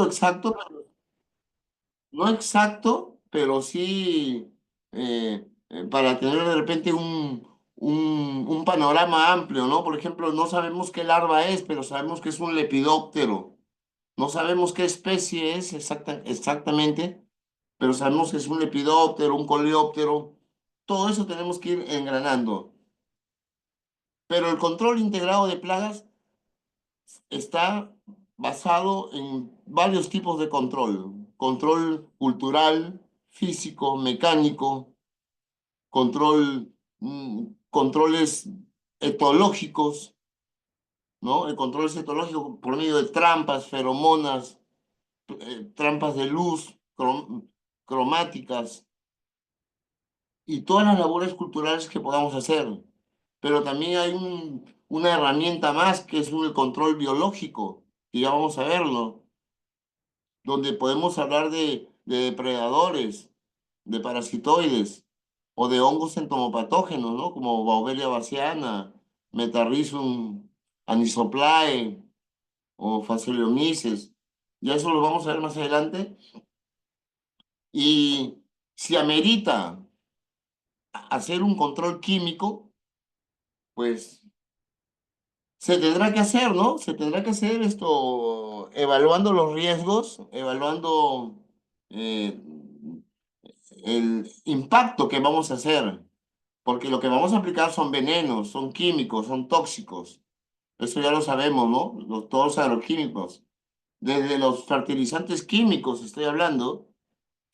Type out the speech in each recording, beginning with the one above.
exacto, no exacto, pero sí para tener de repente un panorama amplio, ¿no? Por ejemplo, no sabemos qué larva es, pero sabemos que es un lepidóptero. No sabemos qué especie es exactamente, pero sabemos que es un lepidóptero, un coleóptero. Todo eso tenemos que ir engranando. Pero el control integrado de plagas está basado en varios tipos de control. Control cultural, físico, mecánico, controles etológicos, ¿no? El control es etológico por medio de trampas, feromonas, trampas de luz, cromáticas y todas las labores culturales que podamos hacer. Pero también hay una herramienta más que es el control biológico, y ya vamos a verlo, donde podemos hablar de depredadores, de parasitoides o de hongos entomopatógenos, ¿no? Como Bauveria baciana, Metarrhizum anisoplae o Phaseolomyces. Ya eso lo vamos a ver más adelante. Y si amerita hacer un control químico, pues se tendrá que hacer, ¿no? Se tendrá que hacer esto evaluando los riesgos, evaluando eh, el impacto que vamos a hacer, porque lo que vamos a aplicar son venenos, son químicos, son tóxicos. Eso ya lo sabemos, ¿no? Todos los agroquímicos. Desde los fertilizantes químicos, estoy hablando,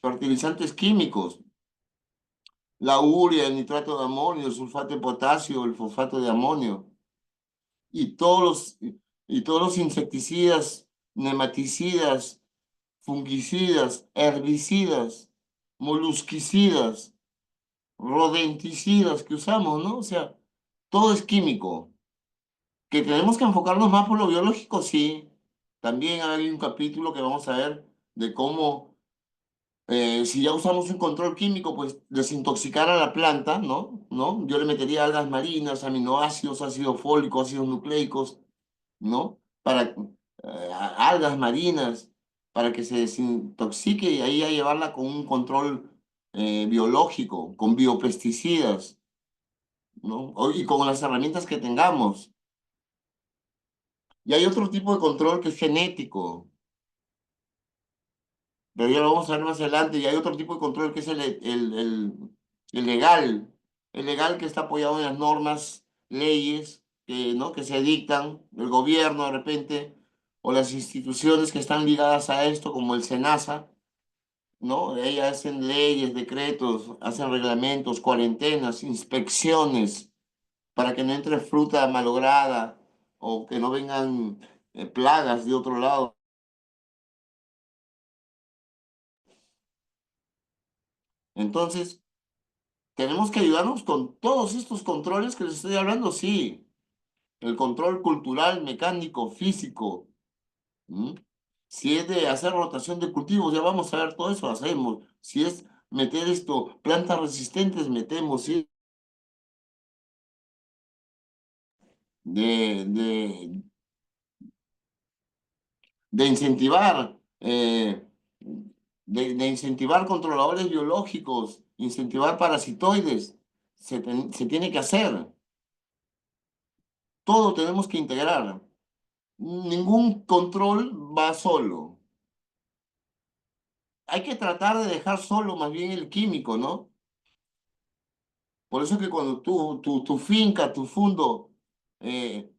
fertilizantes químicos, la urea, el nitrato de amonio, el sulfato de potasio, el fosfato de amonio, y todos los insecticidas, nematicidas, fungicidas, herbicidas, molusquicidas, rodenticidas que usamos, ¿no? O sea, todo es químico. Que tenemos que enfocarnos más por lo biológico, sí. También hay un capítulo que vamos a ver de cómo, si ya usamos un control químico, pues desintoxicar a la planta, ¿no? ¿No? Yo le metería algas marinas, aminoácidos, ácido fólico, ácidos nucleicos, ¿no? Algas marinas, para que se desintoxique y ahí a llevarla con un control biológico, con biopesticidas, ¿no? Y con las herramientas que tengamos. Y hay otro tipo de control que es genético, pero ya lo vamos a ver más adelante. Y hay otro tipo de control que es el legal. El legal que está apoyado en las normas, leyes, ¿no? Que se dictan, el gobierno de repente, o las instituciones que están ligadas a esto, como el SENASA, ¿no? Ellas hacen leyes, decretos, hacen reglamentos, cuarentenas, inspecciones, para que no entre fruta malograda o que no vengan plagas de otro lado. Entonces, tenemos que ayudarnos con todos estos controles que les estoy hablando, sí. El control cultural, mecánico, físico. ¿M? Si es de hacer rotación de cultivos, ya vamos a ver todo eso, hacemos. Si es meter plantas resistentes, metemos, sí. De, de, de incentivar, de incentivar controladores biológicos, incentivar parasitoides. Se tiene que hacer. Todo tenemos que integrar. Ningún control va solo. Hay que tratar de dejar solo más bien el químico, ¿no? Por eso que cuando tu finca, tu fundo, eh,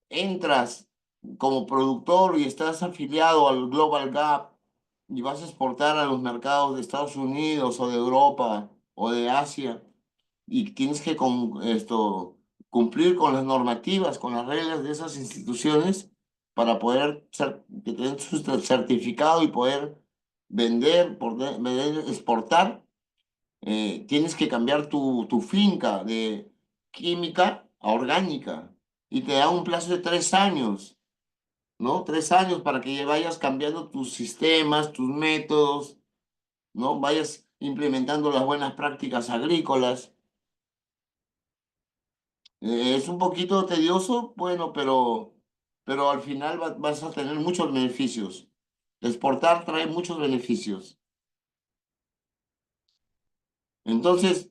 entras como productor y estás afiliado al Global Gap y vas a exportar a los mercados de Estados Unidos o de Europa o de Asia y tienes que cumplir con las normativas, con las reglas de esas instituciones para poder que te den su certificado y poder vender, exportar, tienes que cambiar tu finca de química a orgánica y te da un plazo de 3 años, ¿no? 3 años para que vayas cambiando tus sistemas, tus métodos, ¿no? Vayas implementando las buenas prácticas agrícolas. Es un poquito tedioso, bueno, pero al final vas a tener muchos beneficios. Exportar trae muchos beneficios. Entonces,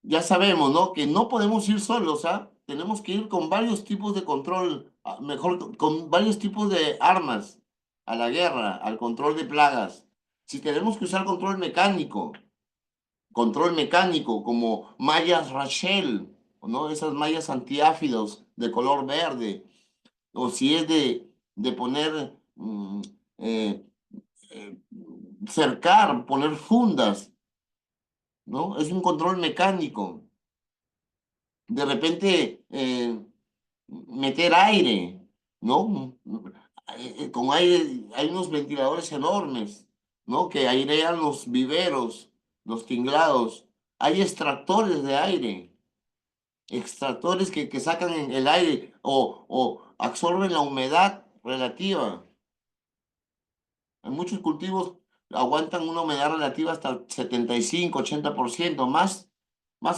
ya sabemos, ¿no? Que no podemos ir solos, ¿ah? Tenemos que ir con varios tipos de control, mejor con varios tipos de armas a la guerra, al control de plagas. Si tenemos que usar control mecánico como mallas Rachel, ¿no? Esas mallas antiáfidos de color verde, o si es de poner, eh, eh, cercar, poner fundas, ¿no? Es un control mecánico. De repente, meter aire, ¿no? Con aire, hay unos ventiladores enormes, ¿no? Que airean los viveros, los tinglados. Hay extractores de aire, extractores que sacan el aire o absorben la humedad relativa. Muchos cultivos aguantan una humedad relativa hasta el 75-80%. Más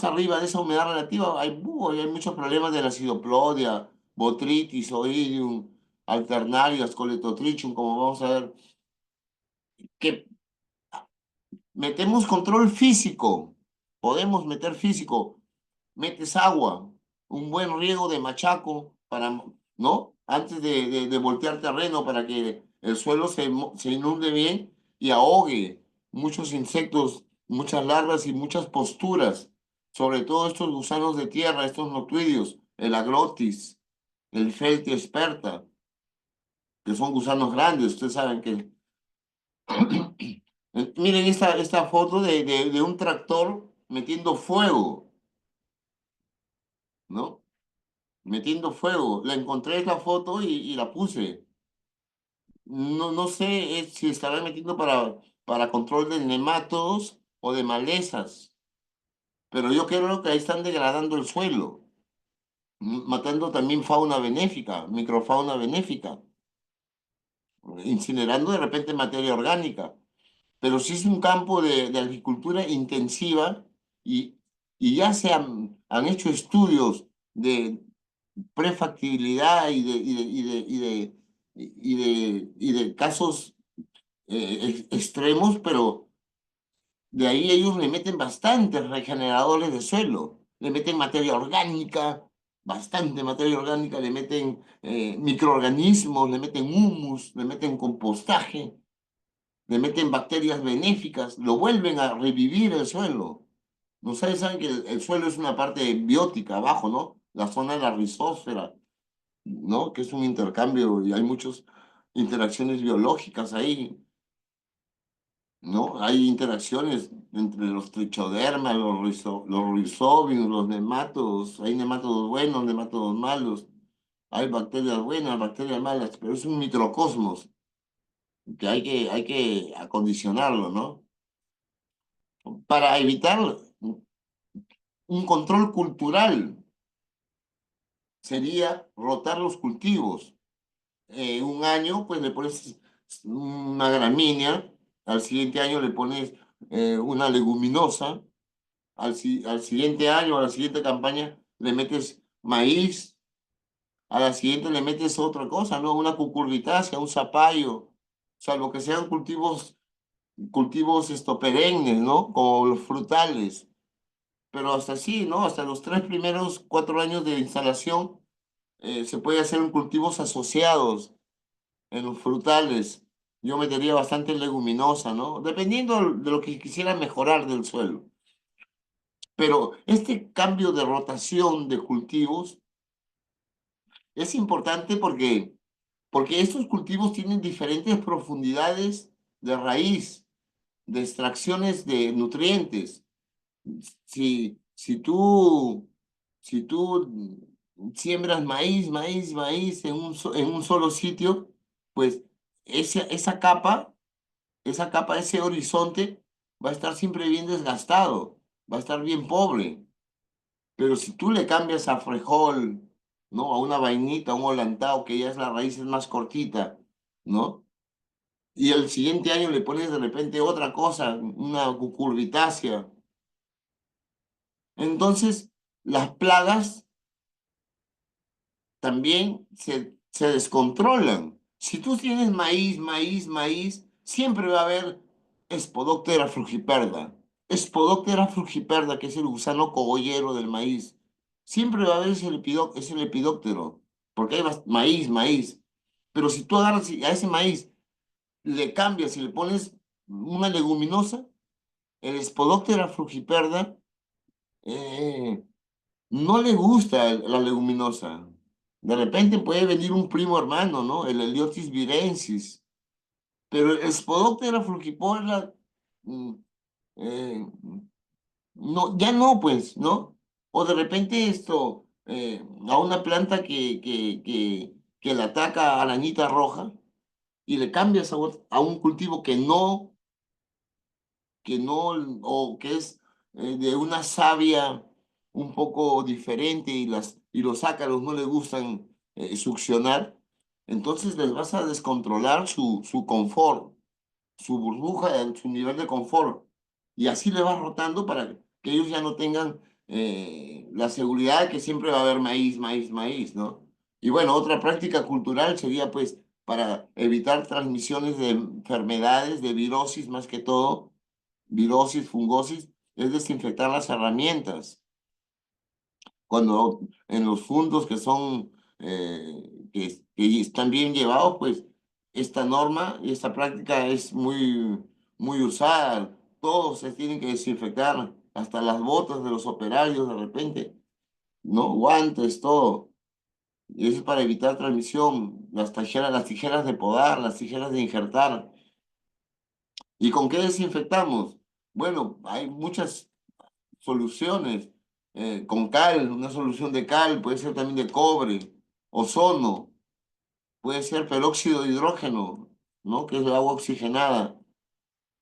arriba de esa humedad relativa hay muchos problemas de la acidoplodia, botritis, oidium, alternarias, coletotrichum, como vamos a ver, que metemos control físico, podemos meter físico, metes agua, un buen riego de machaco para, ¿no? Antes de voltear terreno para que el suelo se inunde bien y ahogue muchos insectos, muchas larvas y muchas posturas, sobre todo estos gusanos de tierra, estos noctuidios, el aglotis, el feltioesperta, que son gusanos grandes, ustedes saben que... Miren esta foto de un tractor metiendo fuego, ¿no? Metiendo fuego. La encontré esa foto y la puse. No sé si estará metiendo para control de nematodos o de malezas, pero yo creo que ahí están degradando el suelo, matando también fauna benéfica, microfauna benéfica, incinerando de repente materia orgánica. Pero sí es un campo de agricultura intensiva y, y ya han hecho estudios de prefactibilidad y de casos extremos, pero de ahí ellos le meten bastantes regeneradores de suelo, le meten materia orgánica, bastante materia orgánica, le meten microorganismos, le meten humus, le meten compostaje, le meten bacterias benéficas, lo vuelven a revivir el suelo. No saben que el suelo es una parte biótica abajo, ¿no? La zona de la rizósfera, ¿no? Que es un intercambio y hay muchas interacciones biológicas ahí, ¿no? Hay interacciones entre los trichodermas, los rizóbios, los nematodos. Hay nematodos buenos, nematodos malos. Hay bacterias buenas, bacterias malas, pero es un microcosmos que hay que acondicionarlo, ¿no? Para evitar un control cultural sería rotar los cultivos. Un año, pues le pones una gramínea, al siguiente año le pones una leguminosa, al siguiente año, a la siguiente campaña, le metes maíz, a la siguiente le metes otra cosa, ¿no? Una cucurbitácea, un zapallo, salvo que sean cultivos perennes, ¿no? Como los frutales. Pero hasta así, ¿no? Hasta los 3 primeros 4 años de instalación se puede hacer en cultivos asociados, en los frutales. Yo metería bastante leguminosa, ¿no? Dependiendo de lo que quisiera mejorar del suelo. Pero este cambio de rotación de cultivos es importante porque estos cultivos tienen diferentes profundidades de raíz, de extracciones de nutrientes. Si tú siembras maíz, maíz, maíz en un solo sitio, pues esa capa, ese horizonte va a estar siempre bien desgastado, va a estar bien pobre. Pero si tú le cambias a frejol, ¿no? A una vainita, a un holantao, que ya es la raíz es más cortita, ¿no? Y el siguiente año le pones de repente otra cosa, una cucurbitácea. Entonces, las plagas también se descontrolan. Si tú tienes maíz, maíz, maíz, siempre va a haber Spodoptera frugiperda. Spodoptera frugiperda, que es el gusano cogollero del maíz. Siempre va a haber ese lepidóptero, porque hay maíz, maíz. Pero si tú agarras a ese maíz, le cambias y le pones una leguminosa, el Spodoptera frugiperda eh, no le gusta la leguminosa. De repente puede venir un primo hermano, ¿no? El Heliotis virensis. Pero el Spodoptera frugiporla, mm, eh, no, ya no, pues, ¿no? O de repente a una planta que le ataca arañita roja y le cambias a un cultivo que no, o que es de una savia un poco diferente y los ácaros no le gustan succionar, entonces les vas a descontrolar su confort, su burbuja, su nivel de confort. Y así le vas rotando para que ellos ya no tengan la seguridad de que siempre va a haber maíz, maíz, maíz, ¿no? Y bueno, otra práctica cultural sería pues para evitar transmisiones de enfermedades, de virosis más que todo, virosis, fungosis, es desinfectar las herramientas. Cuando en los fundos que son, que están bien llevados, pues esta norma y esta práctica es muy, muy usada. Todos se tienen que desinfectar, hasta las botas de los operarios de repente, ¿no? Guantes, todo. Y eso es para evitar transmisión. Las tijeras de podar, las tijeras de injertar. ¿Y con qué desinfectamos? Bueno, hay muchas soluciones. Con cal, una solución de cal, puede ser también de cobre, ozono, puede ser peróxido de hidrógeno, ¿no? Que es el agua oxigenada,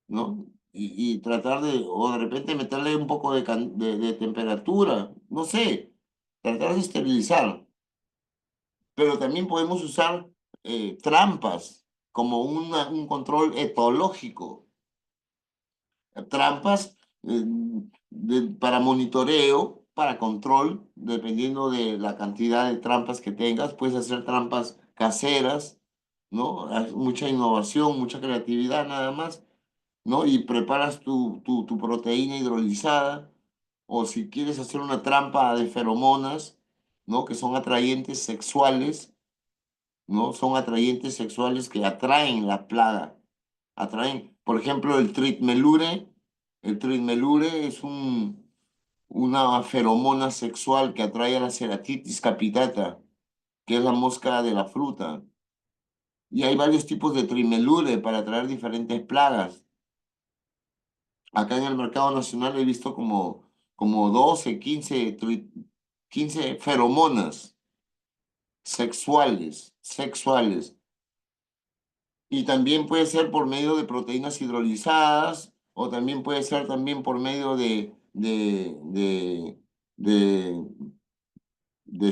¿no? Y tratar o de repente meterle un poco de temperatura, no sé, tratar de esterilizar. Pero también podemos usar trampas como un control etológico, trampas para monitoreo, para control, dependiendo de la cantidad de trampas que tengas. Puedes hacer trampas caseras, ¿no? Hay mucha innovación, mucha creatividad nada más, ¿no? Y preparas tu proteína hidrolizada, o si quieres hacer una trampa de feromonas, ¿no? Que son atrayentes sexuales, ¿no? Son atrayentes sexuales que atraen la plaga. Atraen, por ejemplo, el tritmelure. El tritmelure es una feromona sexual que atrae a la Ceratitis capitata, que es la mosca de la fruta. Y hay varios tipos de tritmelure para atraer diferentes plagas. Acá en el mercado nacional he visto como 12, 15 feromonas sexuales. Y también puede ser por medio de proteínas hidrolizadas, o también puede ser también por medio de, de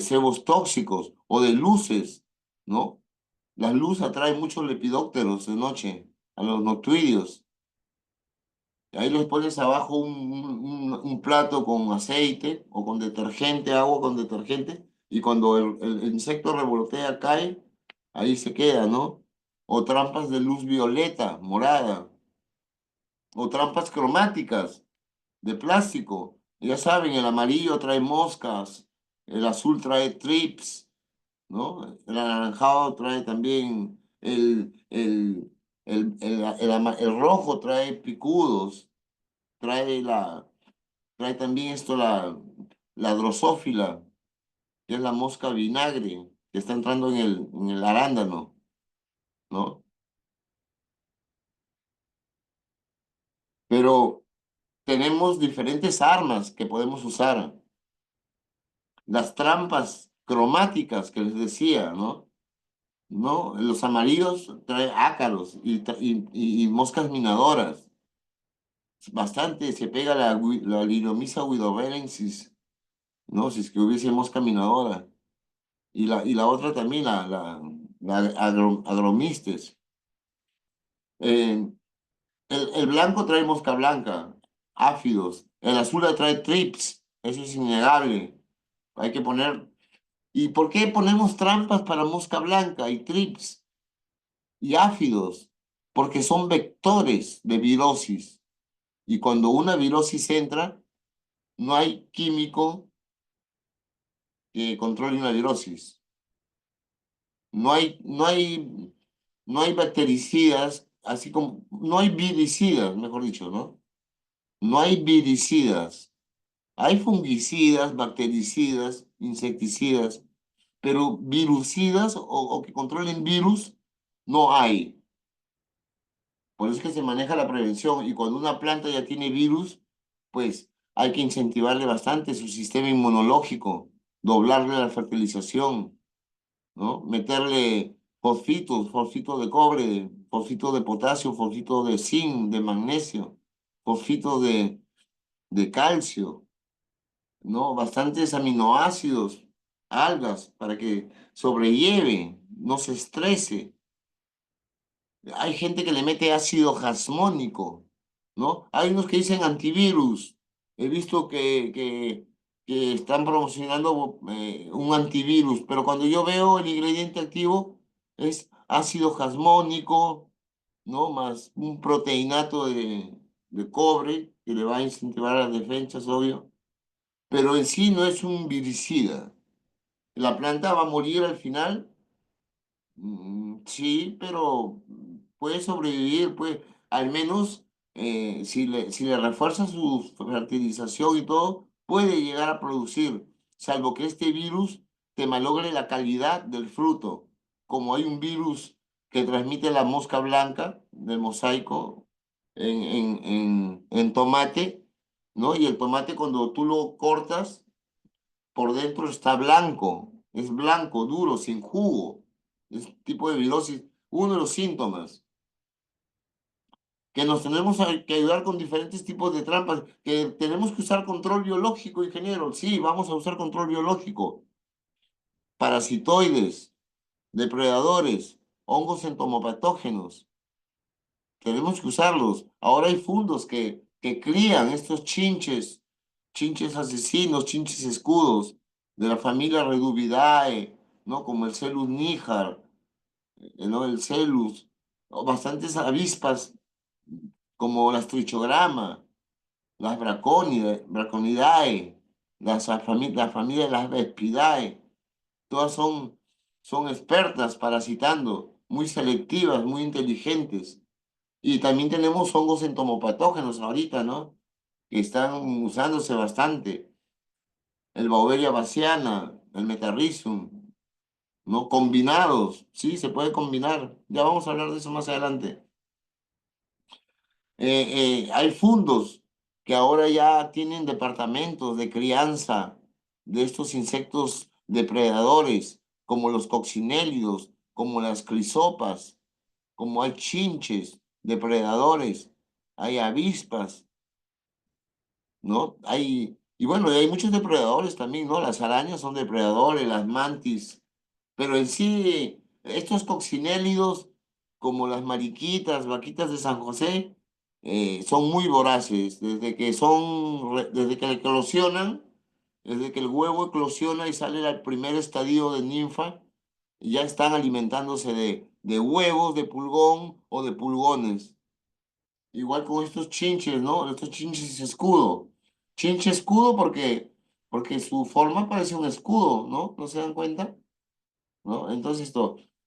sebos tóxicos o de luces, ¿no? Las luces atraen muchos lepidópteros de noche, a los noctuidios. Ahí les pones abajo un plato con aceite o con detergente, agua con detergente, y cuando el insecto revolotea, cae, ahí se queda, ¿no? O trampas de luz violeta, morada, o trampas cromáticas de plástico. Ya saben, el amarillo trae moscas, el azul trae trips, ¿no? El anaranjado trae también el rojo trae picudos, trae trae también la drosófila, que es la mosca vinagre, que está entrando en el arándano, ¿no? Pero tenemos diferentes armas que podemos usar. Las trampas cromáticas que les decía, ¿no? ¿No? Los amarillos trae ácaros y moscas minadoras. Bastante se pega la Linomyza guidobenensis, ¿no? Si es que hubiese mosca minadora. Y la otra también, la Agromystes. Eh, el blanco trae mosca blanca, áfidos. El azul trae trips, eso es innegable. Hay que poner. ¿Y por qué ponemos trampas para mosca blanca y trips? y áfidos, porque son vectores de virosis. Y cuando una virosis entra, no hay químico que controle una virosis. No hay bactericidas, así como, no hay viricidas, mejor dicho, ¿no? No hay viricidas. Hay fungicidas, bactericidas, insecticidas, pero virucidas o que controlen virus, no hay. Por eso es que se maneja la prevención y cuando una planta ya tiene virus, pues hay que incentivarle bastante su sistema inmunológico, doblarle la fertilización, ¿no? Meterle fosfitos, fosfito de cobre, fosfito de potasio, fosfito de zinc, de magnesio, fosfito de calcio, ¿no? Bastantes aminoácidos, algas, para que sobrelleve, no se estrese. Hay gente que le mete ácido jasmónico, ¿no? Hay unos que dicen antivirus. He visto que están promocionando un antivirus, pero cuando yo veo el ingrediente activo es ácido jasmónico, ¿no? Más un proteinato de cobre que le va a incentivar las defensas, obvio, pero en sí no es un viricida. La planta va a morir al final. Sí, pero puede sobrevivir, pues, al menos si le refuerza su fertilización y todo, puede llegar a producir, salvo que este virus te malogre la calidad del fruto. Como hay un virus que transmite la mosca blanca del mosaico en tomate, ¿no? Y el tomate cuando tú lo cortas, por dentro está blanco, es blanco, duro, sin jugo. Es tipo de virosis, uno de los síntomas. Que nos tenemos que ayudar con diferentes tipos de trampas, que tenemos que usar control biológico, ingeniero. Sí, vamos a usar control biológico. Parasitoides, depredadores, hongos entomopatógenos. Tenemos que usarlos. Ahora hay fundos que crían estos chinches asesinos, chinches escudos de la familia Reduvidae, ¿no? Como el Celus níjar, ¿no? El Celus, o bastantes avispas como las Trichograma, las Braconidae, la familia de las Vespidae, todas son expertas parasitando, muy selectivas, muy inteligentes. Y también tenemos hongos entomopatógenos ahorita, ¿no? Que están usándose bastante. El Beauveria baciana, el Metarrhizium, ¿no? Combinados, sí, se puede combinar. Ya vamos a hablar de eso más adelante. Hay fundos que ahora ya tienen departamentos de crianza de estos insectos depredadores, como los coccinélidos, como las crisopas, como hay chinches depredadores, hay avispas, ¿no? Y bueno, y hay muchos depredadores también, ¿no? Las arañas son depredadores, las mantis, pero en sí, estos coccinélidos, como las mariquitas, vaquitas de San José, son muy voraces, desde que eclosionan, desde que el huevo eclosiona y sale al primer estadio de ninfa, ya están alimentándose de huevos de pulgón o de pulgones. Igual con estos chinches, ¿no? Estos chinches escudo. Chinche escudo porque su forma parece un escudo, ¿no? ¿No se dan cuenta? ¿No? Entonces,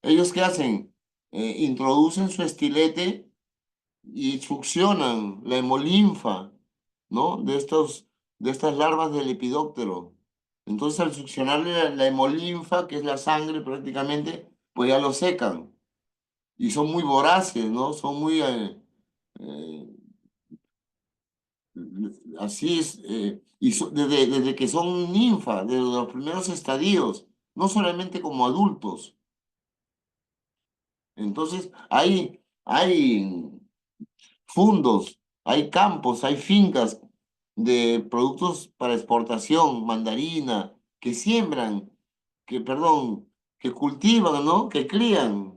¿ellos qué hacen? Introducen su estilete y succionan la hemolinfa, ¿no? De estas larvas del lepidóptero. Entonces, al succionarle la hemolinfa, que es la sangre prácticamente, pues ya lo secan. Y son muy voraces, ¿no? Son muy... eh, así es, desde que son ninfa, desde los primeros estadios, no solamente como adultos. Entonces, hay fundos, hay campos, hay fincas de productos para exportación, mandarina, que siembran, perdón, que cultivan, ¿no? Que crían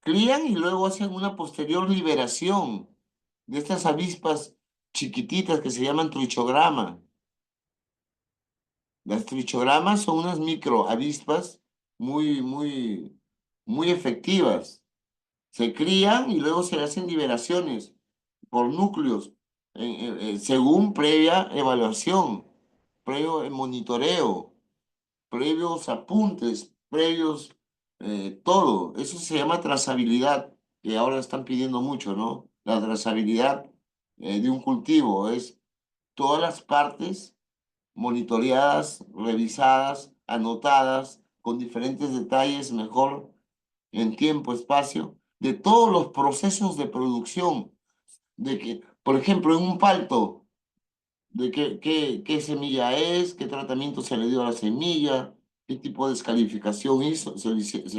y luego hacen una posterior liberación de estas avispas chiquititas que se llaman trichograma. Las trichogramas son unas microavispas muy efectivas. Se crían y luego se le hacen liberaciones por núcleos, según previa evaluación, previo monitoreo, previos apuntes, previos todo. Eso se llama trazabilidad, que ahora están pidiendo mucho, ¿no? La trazabilidad de un cultivo es todas las partes monitoreadas, revisadas, anotadas, con diferentes detalles, mejor en tiempo, espacio, de todos los procesos de producción, de que, por ejemplo, en un palto, de qué semilla es, qué tratamiento se le dio a la semilla, qué tipo de descalificación se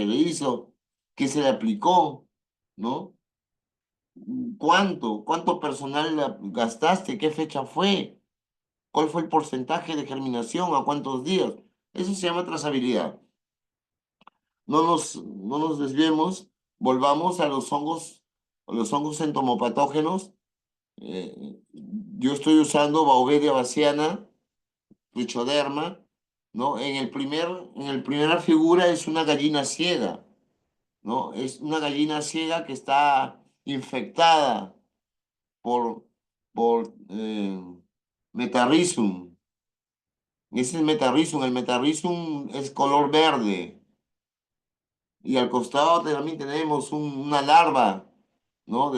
le hizo, qué se le aplicó, ¿no? ¿Cuánto personal gastaste? ¿Qué fecha fue? ¿Cuál fue el porcentaje de germinación? ¿A cuántos días? Eso se llama trazabilidad. No nos desviemos, volvamos a los hongos entomopatógenos. Yo estoy usando Beauveria bassiana, Trichoderma, ¿no? En el primera figura es una gallina ciega, ¿no? Es una gallina ciega que está infectada por metarrhizum. Ese es el metarrhizum es color verde. Y al costado también tenemos una larva, ¿no?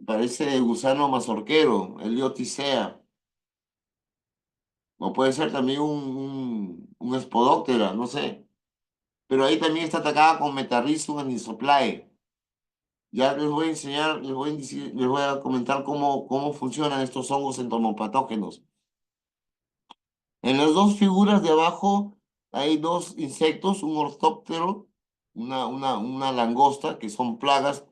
Parece gusano mazorquero, el Lioticea. O puede ser también un Spodoptera, no sé. Pero ahí también está atacada con Metarrhizum anisoplae. Ya les voy a enseñar, les voy a comentar cómo funcionan estos hongos entomopatógenos. En las dos figuras de abajo hay dos insectos, un ortóptero, una langosta, que son plagas,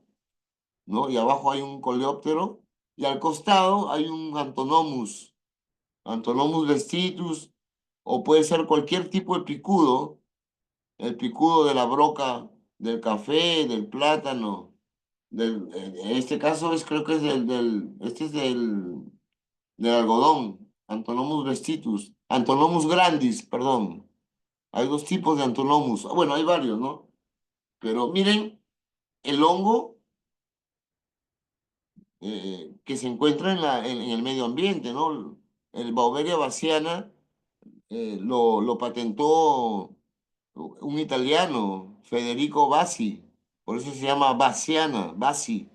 ¿no? Y abajo hay un coleóptero, y al costado hay un Antonomus vestitus, o puede ser cualquier tipo de picudo, el picudo de la broca, del café, del plátano, en este caso creo que es este es del algodón, Antonomus vestitus, Antonomus grandis, perdón. Hay dos tipos de Antonomus. Bueno, hay varios, ¿no? Pero miren, el hongo que se encuentra en el medio ambiente, ¿no? El Beauveria bassiana lo patentó un italiano, Federico Bassi. Por eso se llama bassiana, Bassi,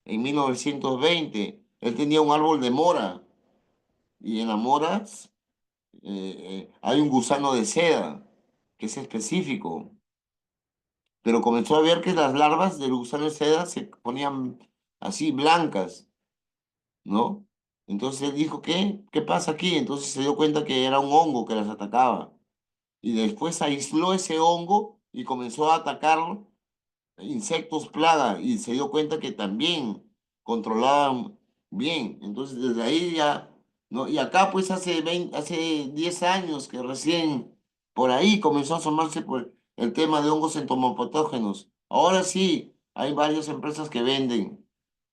en 1920. Él tenía un árbol de mora y en las moras hay un gusano de seda que es específico. Pero comenzó a ver que las larvas del gusano de seda se ponían así blancas, ¿no? Entonces él dijo, ¿qué pasa aquí? Entonces se dio cuenta que era un hongo que las atacaba. Y después aisló ese hongo y comenzó a atacar insectos plaga y se dio cuenta que también controlaban bien. Entonces desde ahí ya, ¿no? Y acá pues hace 10 años que recién por ahí comenzó a asomarse por el tema de hongos entomopatógenos. Ahora sí, hay varias empresas que venden,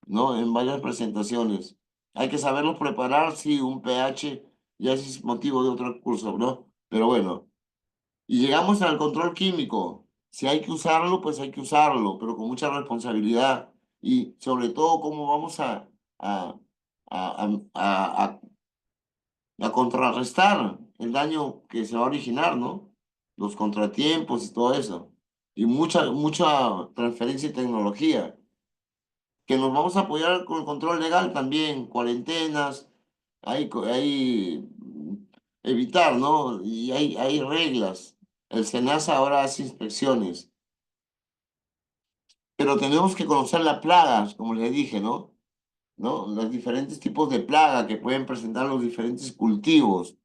¿no? En varias presentaciones. Hay que saberlos preparar, sí, un pH ya es motivo de otro curso, ¿no? Pero bueno. Y llegamos al control químico. Si hay que usarlo, pues hay que usarlo, pero con mucha responsabilidad. Y sobre todo, cómo vamos a, a, a contrarrestar el daño que se va a originar, ¿no? Los contratiempos y todo eso. Y mucha transferencia de tecnología. Que nos vamos a apoyar con el control legal también, cuarentenas, evitar, ¿no? Y hay reglas. El SENASA ahora hace inspecciones, pero tenemos que conocer las plagas, como les dije, ¿no? ¿No? Los diferentes tipos de plaga que pueden presentar los diferentes cultivos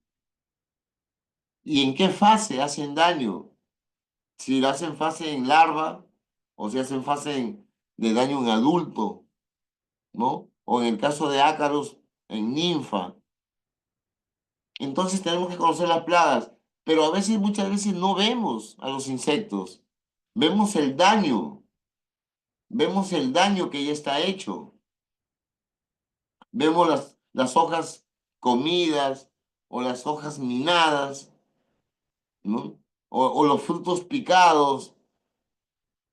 y en qué fase hacen daño. Si lo hacen fase en larva o si hacen de daño en adulto, ¿no? O en el caso de ácaros, en ninfa. Entonces tenemos que conocer las plagas, pero muchas veces no vemos a los insectos. Vemos el daño, vemos el daño que ya está hecho. Vemos las hojas comidas o las hojas minadas, ¿no? O los frutos picados.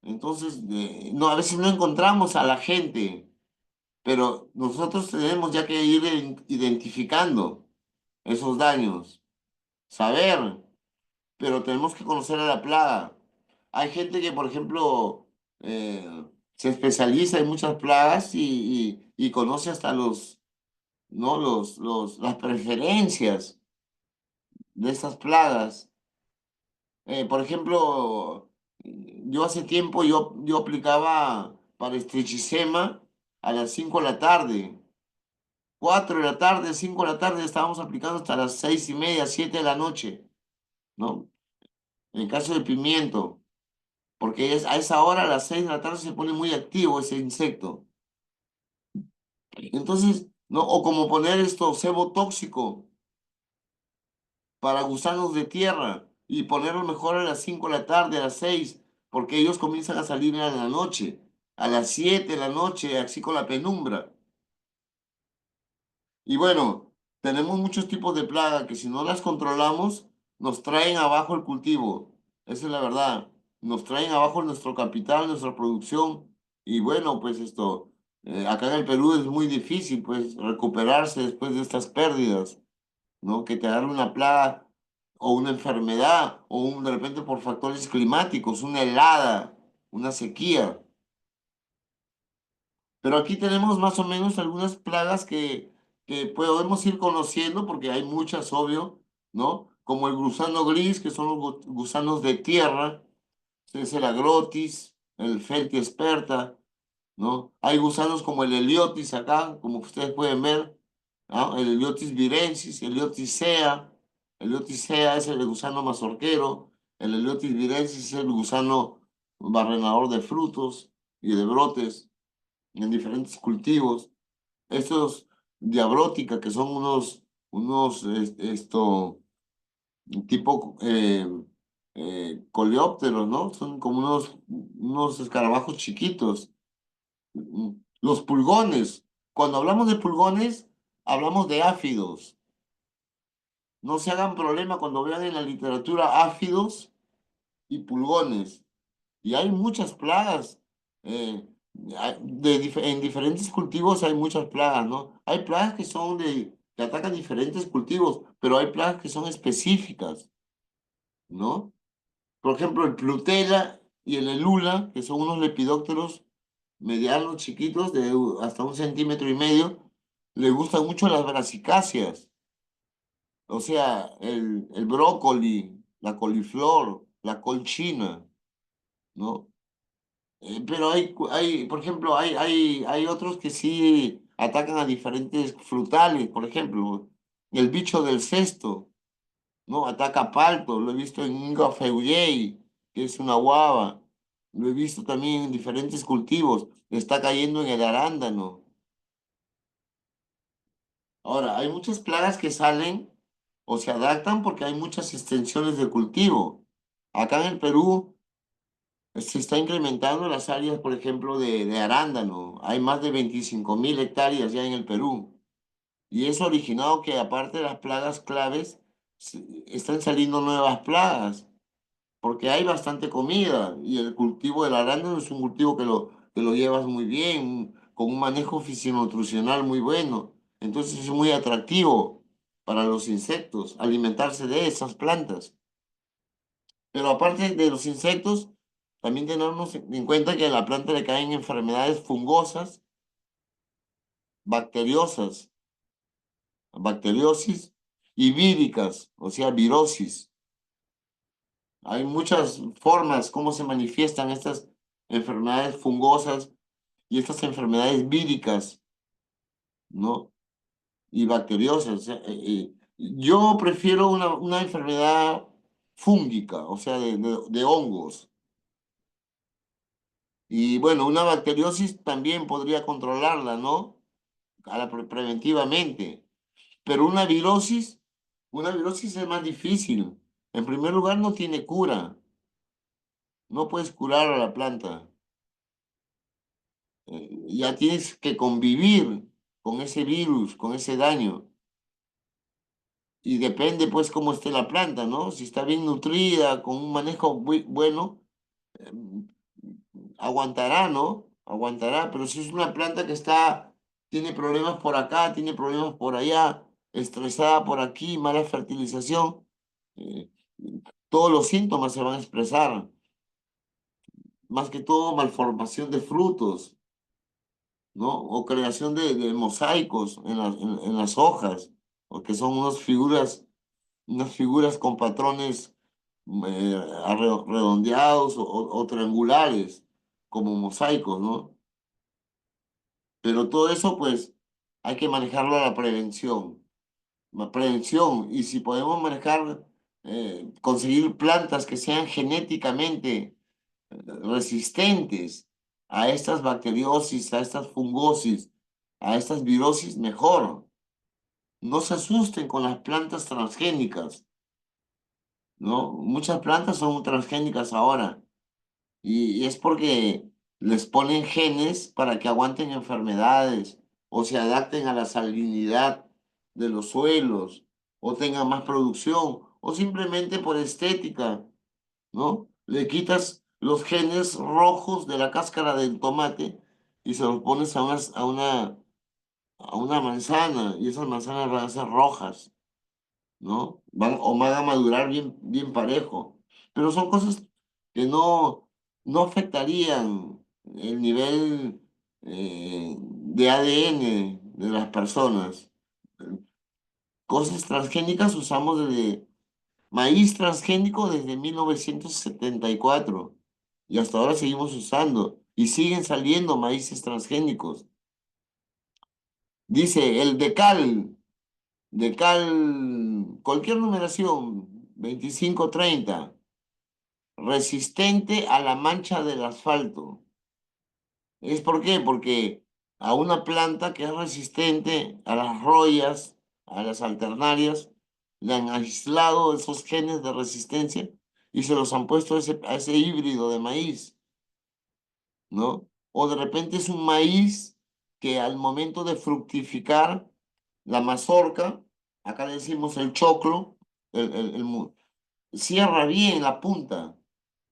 Entonces, no, a veces no encontramos a la gente, pero nosotros tenemos ya que ir identificando esos daños, saber, pero tenemos que conocer a la plaga. Hay gente que, por ejemplo, se especializa en muchas plagas y conoce hasta ¿no? Las preferencias de estas plagas. Por ejemplo, yo hace tiempo yo aplicaba para estrechicema a las 5 de la tarde. 4 de la tarde, 5 de la tarde estábamos aplicando hasta las 6:30, 7 de la noche, ¿no? En el caso de pimiento, porque a esa hora, a las 6 de la tarde, se pone muy activo ese insecto. Entonces, ¿no? O como poner esto, cebo tóxico para gusanos de tierra y ponerlo mejor a las 5 de la tarde, a las 6 porque ellos comienzan a salir en la noche, a las 7 de la noche, así con la penumbra. Y bueno, tenemos muchos tipos de plaga que si no las controlamos, nos traen abajo el cultivo. Esa es la verdad. Nos traen abajo nuestro capital, nuestra producción. Y bueno, pues acá en el Perú es muy difícil, pues, recuperarse después de estas pérdidas, ¿no? Que te agarre una plaga o una enfermedad de repente por factores climáticos, una helada, una sequía. Pero aquí tenemos más o menos algunas plagas que podemos ir conociendo porque hay muchas, obvio, ¿no? Como el gusano gris, que son los gusanos de tierra, es el agrotis, el feltiesperta, ¿no? Hay gusanos como el heliotis acá, como ustedes pueden ver, ¿no? El heliotis virensis, heliotis sea. El heliotis sea es el gusano mazorquero, el heliotis virensis es el gusano barrenador de frutos y de brotes en diferentes cultivos. Estos diabrótica, que son esto, tipo coleópteros, ¿no? Son como unos escarabajos chiquitos. Los pulgones. Cuando hablamos de pulgones, hablamos de áfidos. No se hagan problema cuando vean en la literatura áfidos y pulgones. Y hay muchas plagas. eh, en diferentes cultivos hay muchas plagas, ¿no? Hay plagas que atacan diferentes cultivos, pero hay plagas que son específicas, ¿no? Por ejemplo, el Plutela y el Elula, que son unos lepidópteros medianos, chiquitos, hasta 1,5 centímetros, le gustan mucho las brasicáceas, o sea, el brócoli, la coliflor, la col china, ¿no? Pero por ejemplo, hay otros que sí atacan a diferentes frutales, por ejemplo, el bicho del cesto, ¿no? Ataca palto, lo he visto en Inga Feuyei, que es una guava, lo he visto también en diferentes cultivos, está cayendo en el arándano. Ahora, hay muchas plagas que salen o se adaptan porque hay muchas extensiones de cultivo. Acá en el Perú se está incrementando las áreas, por ejemplo, de arándano. Hay más de 25.000 hectáreas ya en el Perú. Y eso ha originado que, aparte de las plagas claves, están saliendo nuevas plagas, porque hay bastante comida. Y el cultivo del arándano es un cultivo que lo llevas muy bien, con un manejo fisionutricional muy bueno. Entonces es muy atractivo para los insectos alimentarse de esas plantas. Pero aparte de los insectos, también tenemos en cuenta que a la planta le caen enfermedades fungosas, bacteriosas, bacteriosis y víricas, o sea, virosis. Hay muchas formas cómo se manifiestan estas enfermedades fungosas y estas enfermedades víricas, ¿no? Y bacteriosas. O sea, yo prefiero una enfermedad fúngica, o sea, de hongos. Y bueno, una bacteriosis también podría controlarla, ¿no? Preventivamente. Pero una virosis es más difícil. En primer lugar, no tiene cura. No puedes curar a la planta. Ya tienes que convivir con ese virus, con ese daño. Y depende, pues, cómo esté la planta, ¿no? Si está bien nutrida, con un manejo muy bueno, aguantará, ¿no? Aguantará, pero si es una planta que está, tiene problemas por acá, tiene problemas por allá, estresada por aquí, mala fertilización, eh, todos los síntomas se van a expresar, más que todo malformación de frutos, ¿no? O creación de mosaicos en las hojas, o que son unas figuras con patrones redondeados o triangulares, como mosaicos, ¿no? Pero todo eso, pues, hay que manejarlo a la prevención. La prevención, y si podemos manejar, conseguir plantas que sean genéticamente resistentes a estas bacteriosis, a estas fungosis, a estas virosis, mejor. No se asusten con las plantas transgénicas, ¿no? Muchas plantas son transgénicas ahora. Y es porque les ponen genes para que aguanten enfermedades o se adapten a la salinidad de los suelos o tengan más producción o simplemente por estética, ¿no? Le quitas los genes rojos de la cáscara del tomate y se los pones a una manzana y esas manzanas van a ser rojas, ¿no? Van a madurar bien parejo. Pero son cosas que no afectarían el nivel de ADN de las personas. Cosas transgénicas usamos desde maíz transgénico desde 1974 y hasta ahora seguimos usando y siguen saliendo maíces transgénicos. Dice el Decal, cualquier numeración, 2530 resistente a la mancha del asfalto. ¿Es por qué? Porque a una planta que es resistente a las rollas, a las alternarias, le han aislado esos genes de resistencia y se los han puesto a ese híbrido de maíz, ¿no? O de repente es un maíz que al momento de fructificar la mazorca, acá le decimos el choclo, cierra bien la punta,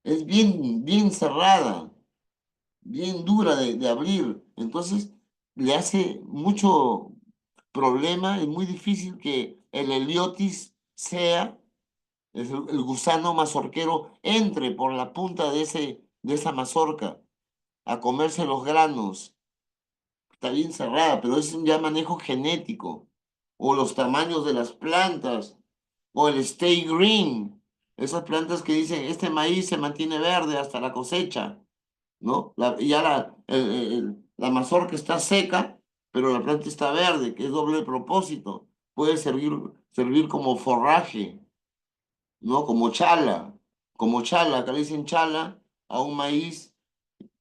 es bien cerrada, bien dura de abrir. Entonces le hace mucho problema, es muy difícil que el heliotis sea, el gusano mazorquero, entre por la punta de esa mazorca a comerse los granos. Está bien cerrada, pero es un ya manejo genético. O los tamaños de las plantas, o el stay green. Esas plantas que dicen, este maíz se mantiene verde hasta la cosecha. ¿No? Ya la mazorca está seca, pero la planta está verde, que es doble propósito. Puede servir como forraje, ¿no? Como chala, acá le dicen chala a un maíz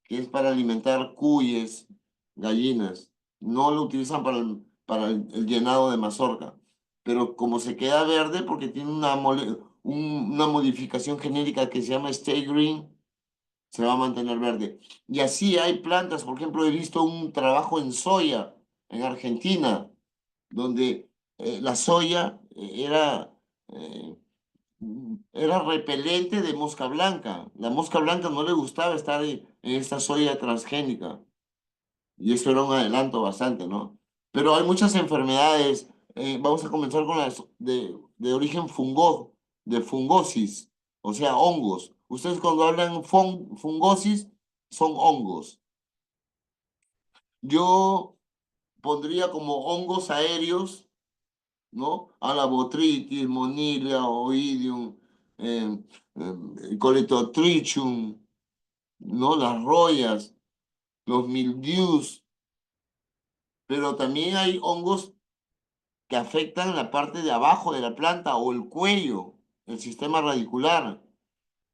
que es para alimentar cuyes, gallinas. No lo utilizan el llenado de mazorca, pero como se queda verde porque tiene una modificación genética que se llama Stay Green, se va a mantener verde. Y así hay plantas, por ejemplo, he visto un trabajo en soya en Argentina, donde la soya eh, era repelente de mosca blanca. La mosca blanca no le gustaba estar en esta soya transgénica. Y eso era un adelanto bastante, ¿no? Pero hay muchas enfermedades. Vamos a comenzar con las de origen de fungosis, o sea, hongos. Ustedes cuando hablan fungosis, son hongos. Yo pondría como hongos aéreos, ¿no? Alabotritis, Monilia, Oidium, eh, Coledotrichum, ¿no? Las rollas, los mildews, pero también hay hongos que afectan la parte de abajo de la planta o el cuello, el sistema radicular.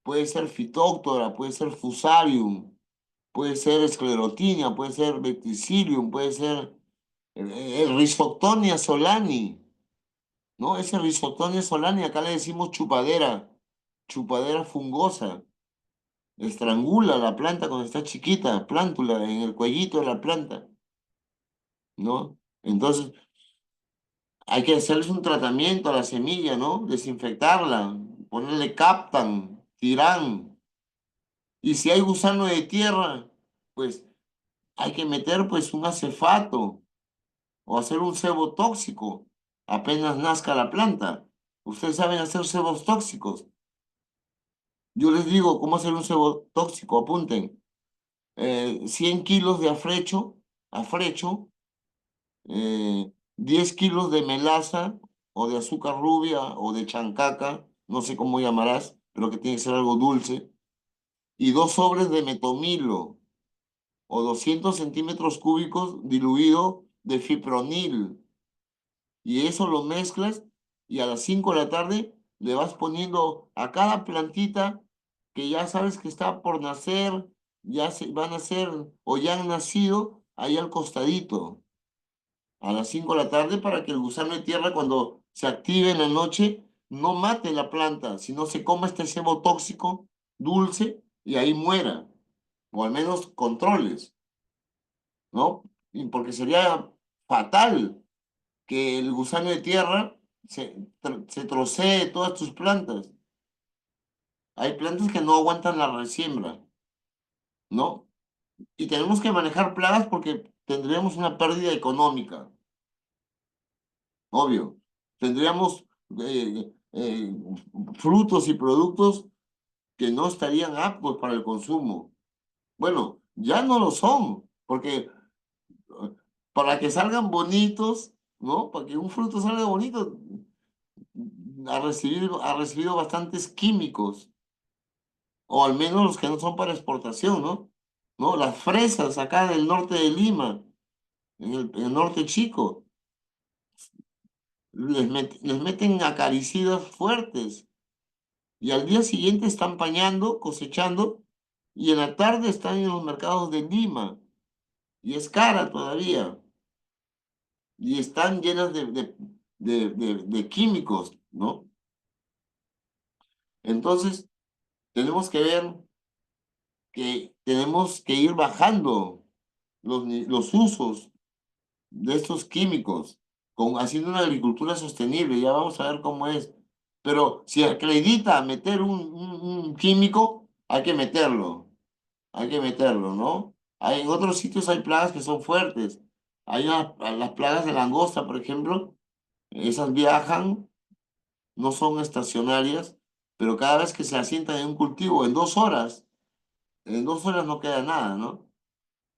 Puede ser Phytophthora, puede ser Fusarium, puede ser Sclerotinia, puede ser Verticillium, puede ser el Rhizoctonia solani, ¿no? Ese Rhizoctonia solani, acá le decimos chupadera fungosa. Estrangula la planta cuando está chiquita, plántula en el cuellito de la planta, ¿no? Entonces, hay que hacerles un tratamiento a la semilla, ¿no? Desinfectarla, ponerle captan, tirán. Y si hay gusano de tierra, pues hay que meter pues un acefato o hacer un cebo tóxico apenas nazca la planta. Ustedes saben hacer cebos tóxicos. Yo les digo cómo hacer un cebo tóxico, apunten. 100 kilos de afrecho, 10 kilos de melaza o de azúcar rubia o de chancaca, no sé cómo llamarás, pero que tiene que ser algo dulce, y 2 sobres de metomilo o 200 centímetros cúbicos diluido de fipronil. Y eso lo mezclas y a las 5 de la tarde le vas poniendo a cada plantita que ya sabes que está por nacer, ya se van a nacer o ya han nacido ahí al costadito a las 5 de la tarde para que el gusano de tierra cuando se active en la noche no mate la planta, sino se coma este sebo tóxico dulce y ahí muera, o al menos controles, ¿no? Y porque sería fatal que el gusano de tierra se trocee todas tus plantas. Hay plantas que no aguantan la resiembra, ¿no? Y tenemos que manejar plagas porque tendríamos una pérdida económica, obvio. Tendríamos frutos y productos que no estarían aptos para el consumo. Bueno, ya no lo son, porque para que salgan bonitos, ¿no? Para que un fruto salga bonito, ha recibido bastantes químicos, o al menos los que no son para exportación, ¿no? ¿No? Las fresas acá del norte de Lima, en el norte chico, les meten acaricidas fuertes y al día siguiente están pañando, cosechando, y en la tarde están en los mercados de Lima, y es cara todavía, y están llenas de químicos, ¿no? Entonces, tenemos que ver que tenemos que ir bajando los usos de estos químicos, haciendo una agricultura sostenible, ya vamos a ver cómo es. Pero si acredita meter un químico, hay que meterlo, ¿no? En otros sitios hay plagas que son fuertes. Las plagas de langosta, por ejemplo, esas viajan, no son estacionarias, pero cada vez que se asientan en un cultivo, en 2 horas no queda nada, ¿no?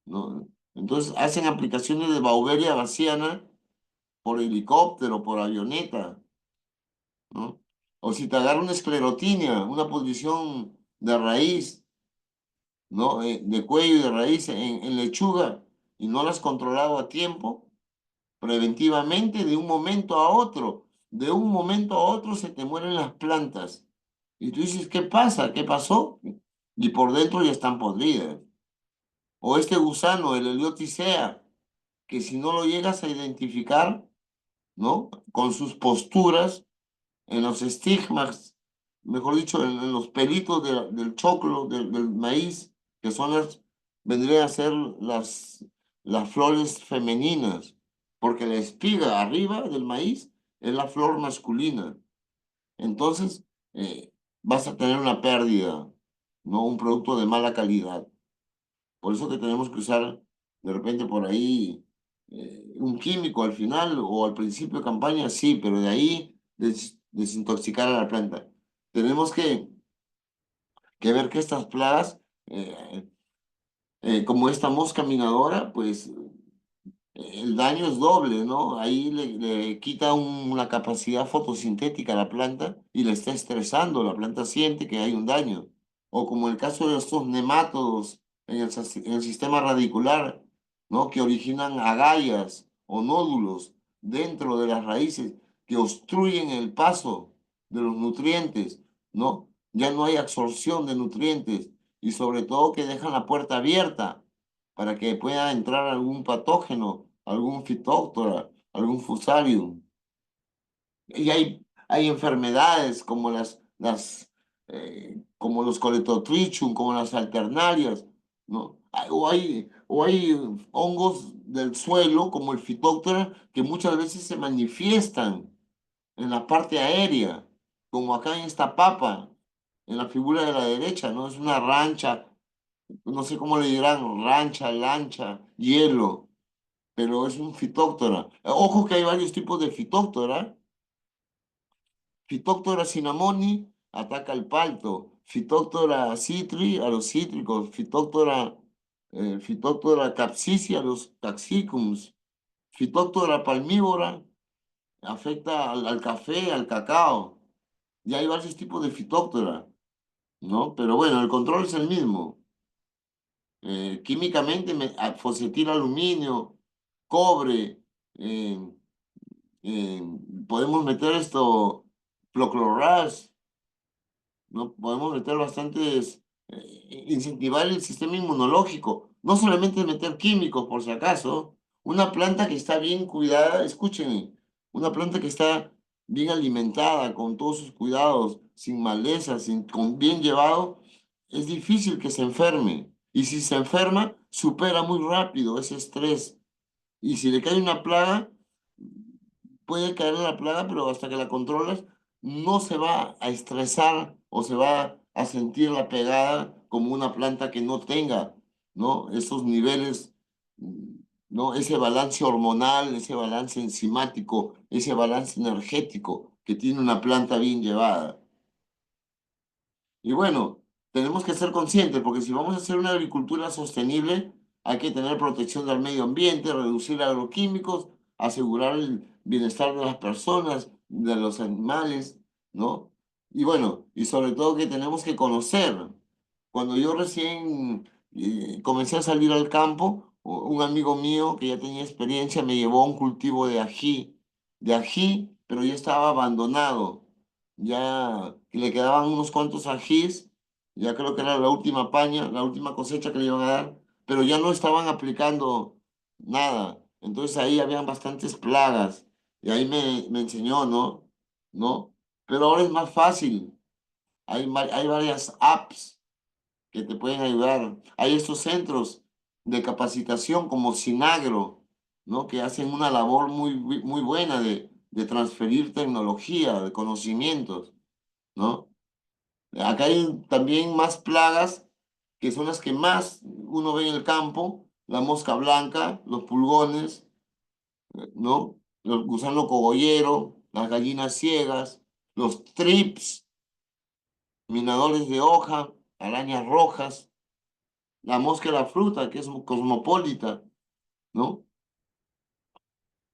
¿No? Entonces hacen aplicaciones de Beauveria baciana por helicóptero, por avioneta, ¿no? O si te agarra una esclerotinia, una pudrición de raíz, ¿no? De cuello y de raíz en lechuga y no la has controlado a tiempo, preventivamente, de un momento a otro se te mueren las plantas. Y tú dices, ¿qué pasa? ¿Qué pasó? Y por dentro ya están podridas. O este gusano, el Helioticea, que si no lo llegas a identificar, ¿no? Con sus posturas, en los estigmas, mejor dicho, en los pelitos del choclo, del maíz, que vendrían a ser las flores femeninas, porque la espiga arriba del maíz es la flor masculina. Entonces, vas a tener una pérdida, ¿no? Un producto de mala calidad. Por eso que tenemos que usar de repente por ahí un químico al final o al principio de campaña, sí, pero de ahí desintoxicar a la planta. Tenemos que ver que estas plagas, como esta mosca minadora, pues el daño es doble, ¿no? Ahí le quita una capacidad fotosintética a la planta y le está estresando. La planta siente que hay un daño. O como el caso de estos nemátodos en el sistema radicular, ¿no? Que originan agallas o nódulos dentro de las raíces que obstruyen el paso de los nutrientes, ¿no? Ya no hay absorción de nutrientes y sobre todo que dejan la puerta abierta para que pueda entrar algún patógeno, algún fitóctora, algún fusarium. Y hay enfermedades como como los coletotrichum, como las alternarias, ¿no? O hay hongos del suelo, como el fitóctora, que muchas veces se manifiestan en la parte aérea, como acá en esta papa, en la figura de la derecha, ¿no? Es una rancha no sé cómo le dirán, rancha, lancha, hielo, pero es un fitóctora. Ojo que hay varios tipos de fitóctora. Phytophthora cinnamoni ataca al palto. Phytophthora citri a los cítricos. Phytophthora capsici a los capsicums. Phytophthora palmívora afecta al café, al cacao. Y hay varios tipos de Phytophthora, ¿no? Pero bueno, el control es el mismo. Químicamente, fosfatil aluminio, cobre, eh, eh, podemos meter esto, prochlorras. ¿No? Podemos meter bastantes, incentivar el sistema inmunológico, no solamente meter químicos, por si acaso. Una planta que está bien cuidada, escúchenme, una planta que está bien alimentada, con todos sus cuidados, sin malezas, con bien llevado, es difícil que se enferme. Y si se enferma, supera muy rápido ese estrés. Y si le cae una plaga, puede caer en la plaga, pero hasta que la controlas, no se va a estresar o se va a sentir la pegada como una planta que no tenga, ¿no? Esos niveles, mm, ¿no? Ese balance hormonal, ese balance enzimático, ese balance energético que tiene una planta bien llevada. Y bueno, tenemos que ser conscientes, porque si vamos a hacer una agricultura sostenible, hay que tener protección del medio ambiente, reducir agroquímicos, asegurar el bienestar de las personas, de los animales, ¿no? Y bueno, y sobre todo que tenemos que conocer. Cuando yo recién comencé a salir al campo, un amigo mío que ya tenía experiencia me llevó a un cultivo de ají, pero ya estaba abandonado. Ya le quedaban unos cuantos ajís, ya creo que era la última paña, la última cosecha que le iban a dar, pero ya no estaban aplicando nada. Entonces ahí habían bastantes plagas y ahí me enseñó, ¿no? ¿No? Pero ahora es más fácil. Hay varias apps que te pueden ayudar. Hay estos centros de capacitación como Sinagro, ¿no? Que hacen una labor muy buena de transferir tecnología, de conocimientos, ¿no? Acá hay también más plagas que son las que más uno ve en el campo, la mosca blanca, los pulgones, ¿no? El gusano cogollero, las gallinas ciegas, los trips, minadores de hoja, arañas rojas, la mosca de la fruta, que es cosmopolita, ¿no?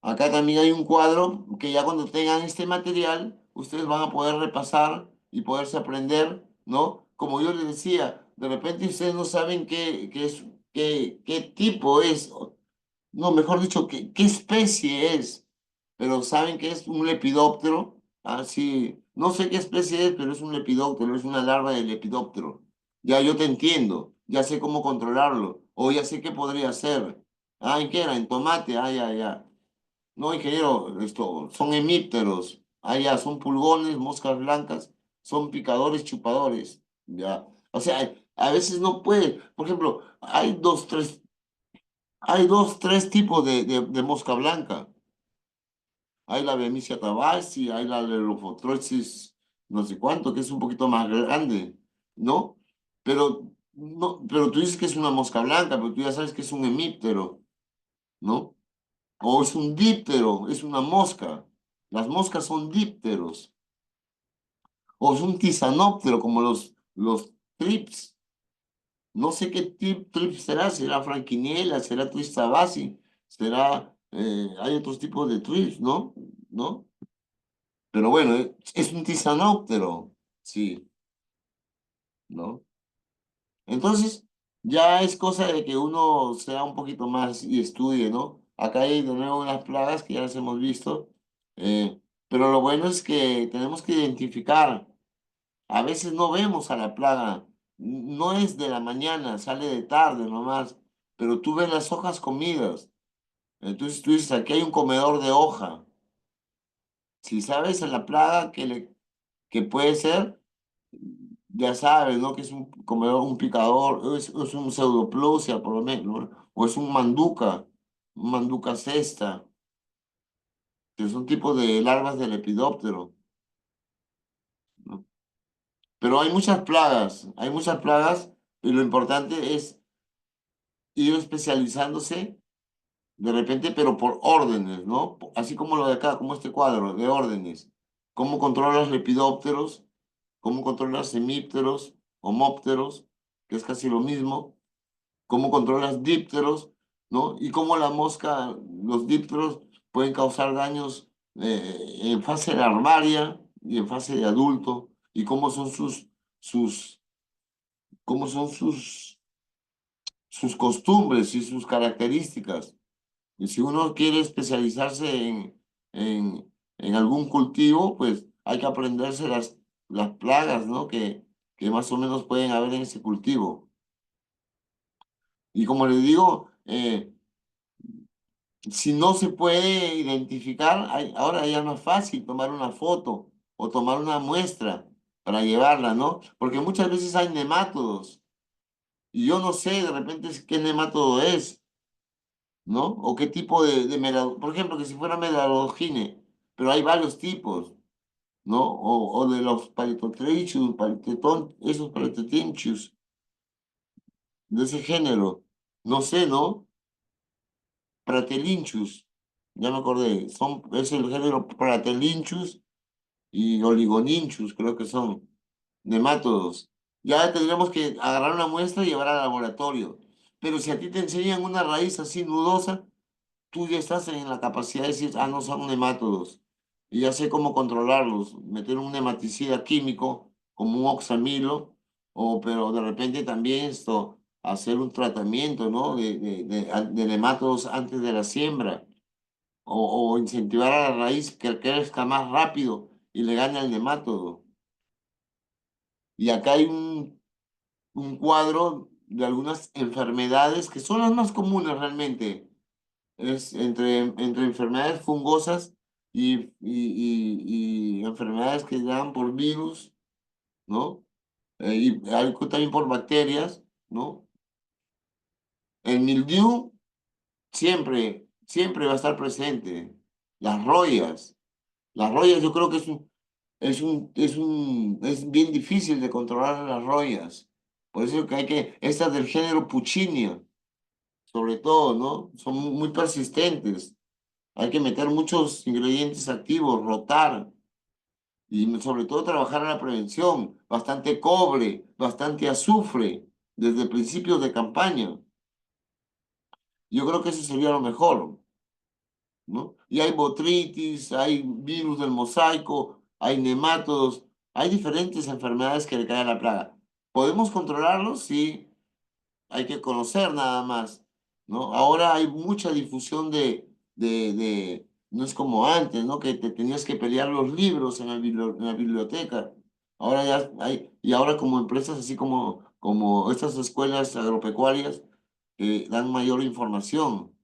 Acá también hay un cuadro que ya cuando tengan este material, ustedes van a poder repasar y poderse aprender, ¿no? Como yo les decía, de repente ustedes no saben qué tipo es, no, mejor dicho, qué especie es, pero saben que es un lepidóptero, así, no sé qué especie es, pero es un lepidóptero, es una larva de lepidóptero. Ya yo te entiendo, ya sé cómo controlarlo, o ya sé qué podría hacer. Ah, ¿en qué era? En tomate, ah, ya, ya. No, ingeniero, esto, son hemípteros. Ah, ya, son pulgones, moscas blancas, son picadores, chupadores. Ya. O sea, a veces no puede. Por ejemplo, hay dos, tres tipos de mosca blanca. Hay la Bemisia tabaci, hay la Lelophotrosis, no sé cuánto, que es un poquito más grande, ¿no? Pero, no, pero tú dices que es una mosca blanca, pero tú ya sabes que es un hemíptero, ¿no? O es un díptero, es una mosca. Las moscas son dípteros. O es un tisanóptero, como los trips. No sé qué trip será. ¿Será franquiniela? ¿Será tristabasi? ¿Será? Hay otros tipos de trips, ¿no? ¿No? Pero bueno, es un tisanóptero. Sí, ¿no? Entonces, ya es cosa de que uno sea un poquito más y estudie, ¿no? Acá hay de nuevo unas plagas que ya las hemos visto, pero lo bueno es que tenemos que identificar. A veces no vemos a la plaga, no es de la mañana, sale de tarde nomás, pero tú ves las hojas comidas. Entonces tú dices, aquí hay un comedor de hoja. Si sabes a la plaga que puede ser, ya sabes, ¿no? Que es un comedor, un picador, es un pseudoplusia por lo menos, ¿no? O es un manduca cesta, que son tipos de larvas del lepidóptero, ¿no? Pero hay muchas plagas Y lo importante es ir especializándose de repente, pero por órdenes, ¿no? Así como lo de acá, como este cuadro, de órdenes. ¿Cómo controlas lepidópteros? ¿Cómo controlas hemípteros, homópteros, que es casi lo mismo? ¿Cómo controlas dípteros, ¿no? Y cómo la mosca, los dípteros pueden causar daños en fase larvaria y en fase de adulto, y cómo son sus, cómo son sus costumbres y sus características. Y si uno quiere especializarse en algún cultivo, pues hay que aprenderse las plagas, ¿no? Que más o menos pueden haber en ese cultivo. Y como les digo, si no se puede identificar, ahora ya no es fácil tomar una foto o tomar una muestra para llevarla, ¿no? Porque muchas veces hay nemátodos y yo no sé de repente qué nemátodo es, ¿no? O qué tipo por ejemplo, que si fuera melalogine, pero hay varios tipos, ¿no? O de los Phytotrichus, esos Phytotinchus, de ese género, no sé, ¿no? Pratelinchus, ya me acordé, es el género Pratelinchus y Oligoninchus, creo que son nemátodos. Ya tendríamos que agarrar una muestra y llevar al laboratorio. Pero si a ti te enseñan una raíz así nudosa, tú ya estás en la capacidad de decir, ah, no son nemátodos. Y ya sé cómo controlarlos, meter un nematicida químico como un oxamilo, pero de repente también hacer un tratamiento, ¿no? De nemátodos antes de la siembra, o incentivar a la raíz que crezca más rápido y le gane al nemátodo. Y acá hay un cuadro de algunas enfermedades que son las más comunes realmente. Es entre enfermedades fungosas y enfermedades que dan por virus, ¿no? Y algo también por bacterias, ¿no? El mildiu siempre va a estar presente. Las royas. Las royas yo creo que es bien difícil de controlar las royas. Por eso que estas del género Puccinia, sobre todo, ¿no? Son muy persistentes. Hay que meter muchos ingredientes activos, rotar y sobre todo trabajar en la prevención. Bastante cobre, bastante azufre desde principios de campaña. Yo creo que eso sería lo mejor, ¿no? Y hay botritis, hay virus del mosaico, hay nemátodos, hay diferentes enfermedades que le caen a la plaga. ¿Podemos controlarlos? Sí, hay que conocer nada más, ¿no? Ahora hay mucha difusión no es como antes, ¿no? Que te tenías que pelear los libros en la biblioteca. Ahora ya hay, y ahora como empresas así como estas escuelas agropecuarias dan mayor información,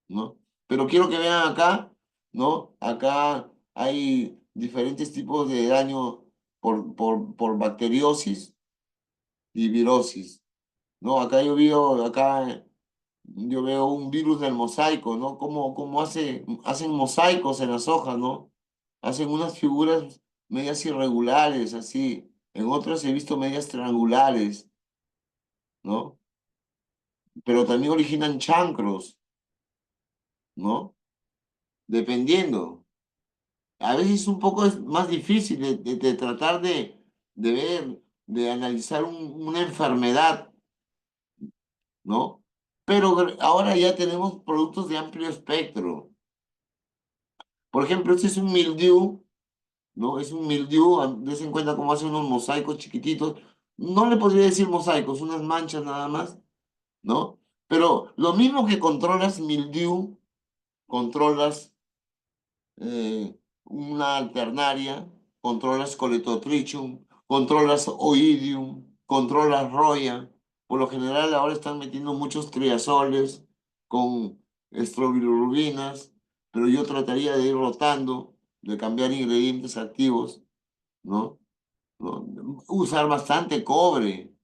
¿no? Pero quiero que vean acá, ¿no? Acá hay diferentes tipos de daño por bacteriosis y virosis, ¿no? Yo veo un virus del mosaico, ¿no? Cómo hacen mosaicos en las hojas, ¿no? Hacen unas figuras medias irregulares, así. En otras he visto medias triangulares, ¿no? Pero también originan chancros, ¿no? Dependiendo. A veces es un poco más difícil de tratar de ver, de analizar una enfermedad, ¿no? Pero ahora ya tenemos productos de amplio espectro. Por ejemplo, este es un mildew, ¿no? Es un mildew, des en cuenta cómo hace unos mosaicos chiquititos. No le podría decir mosaicos, unas manchas nada más, ¿no? Pero lo mismo que controlas mildew, controlas una alternaria, controlas Coletotrichum, controlas Oidium, controlas Roya. Por lo general ahora están metiendo muchos triazoles con estrobilurubinas, pero yo trataría de ir rotando, de cambiar ingredientes activos, ¿no? ¿No? Usar bastante cobre,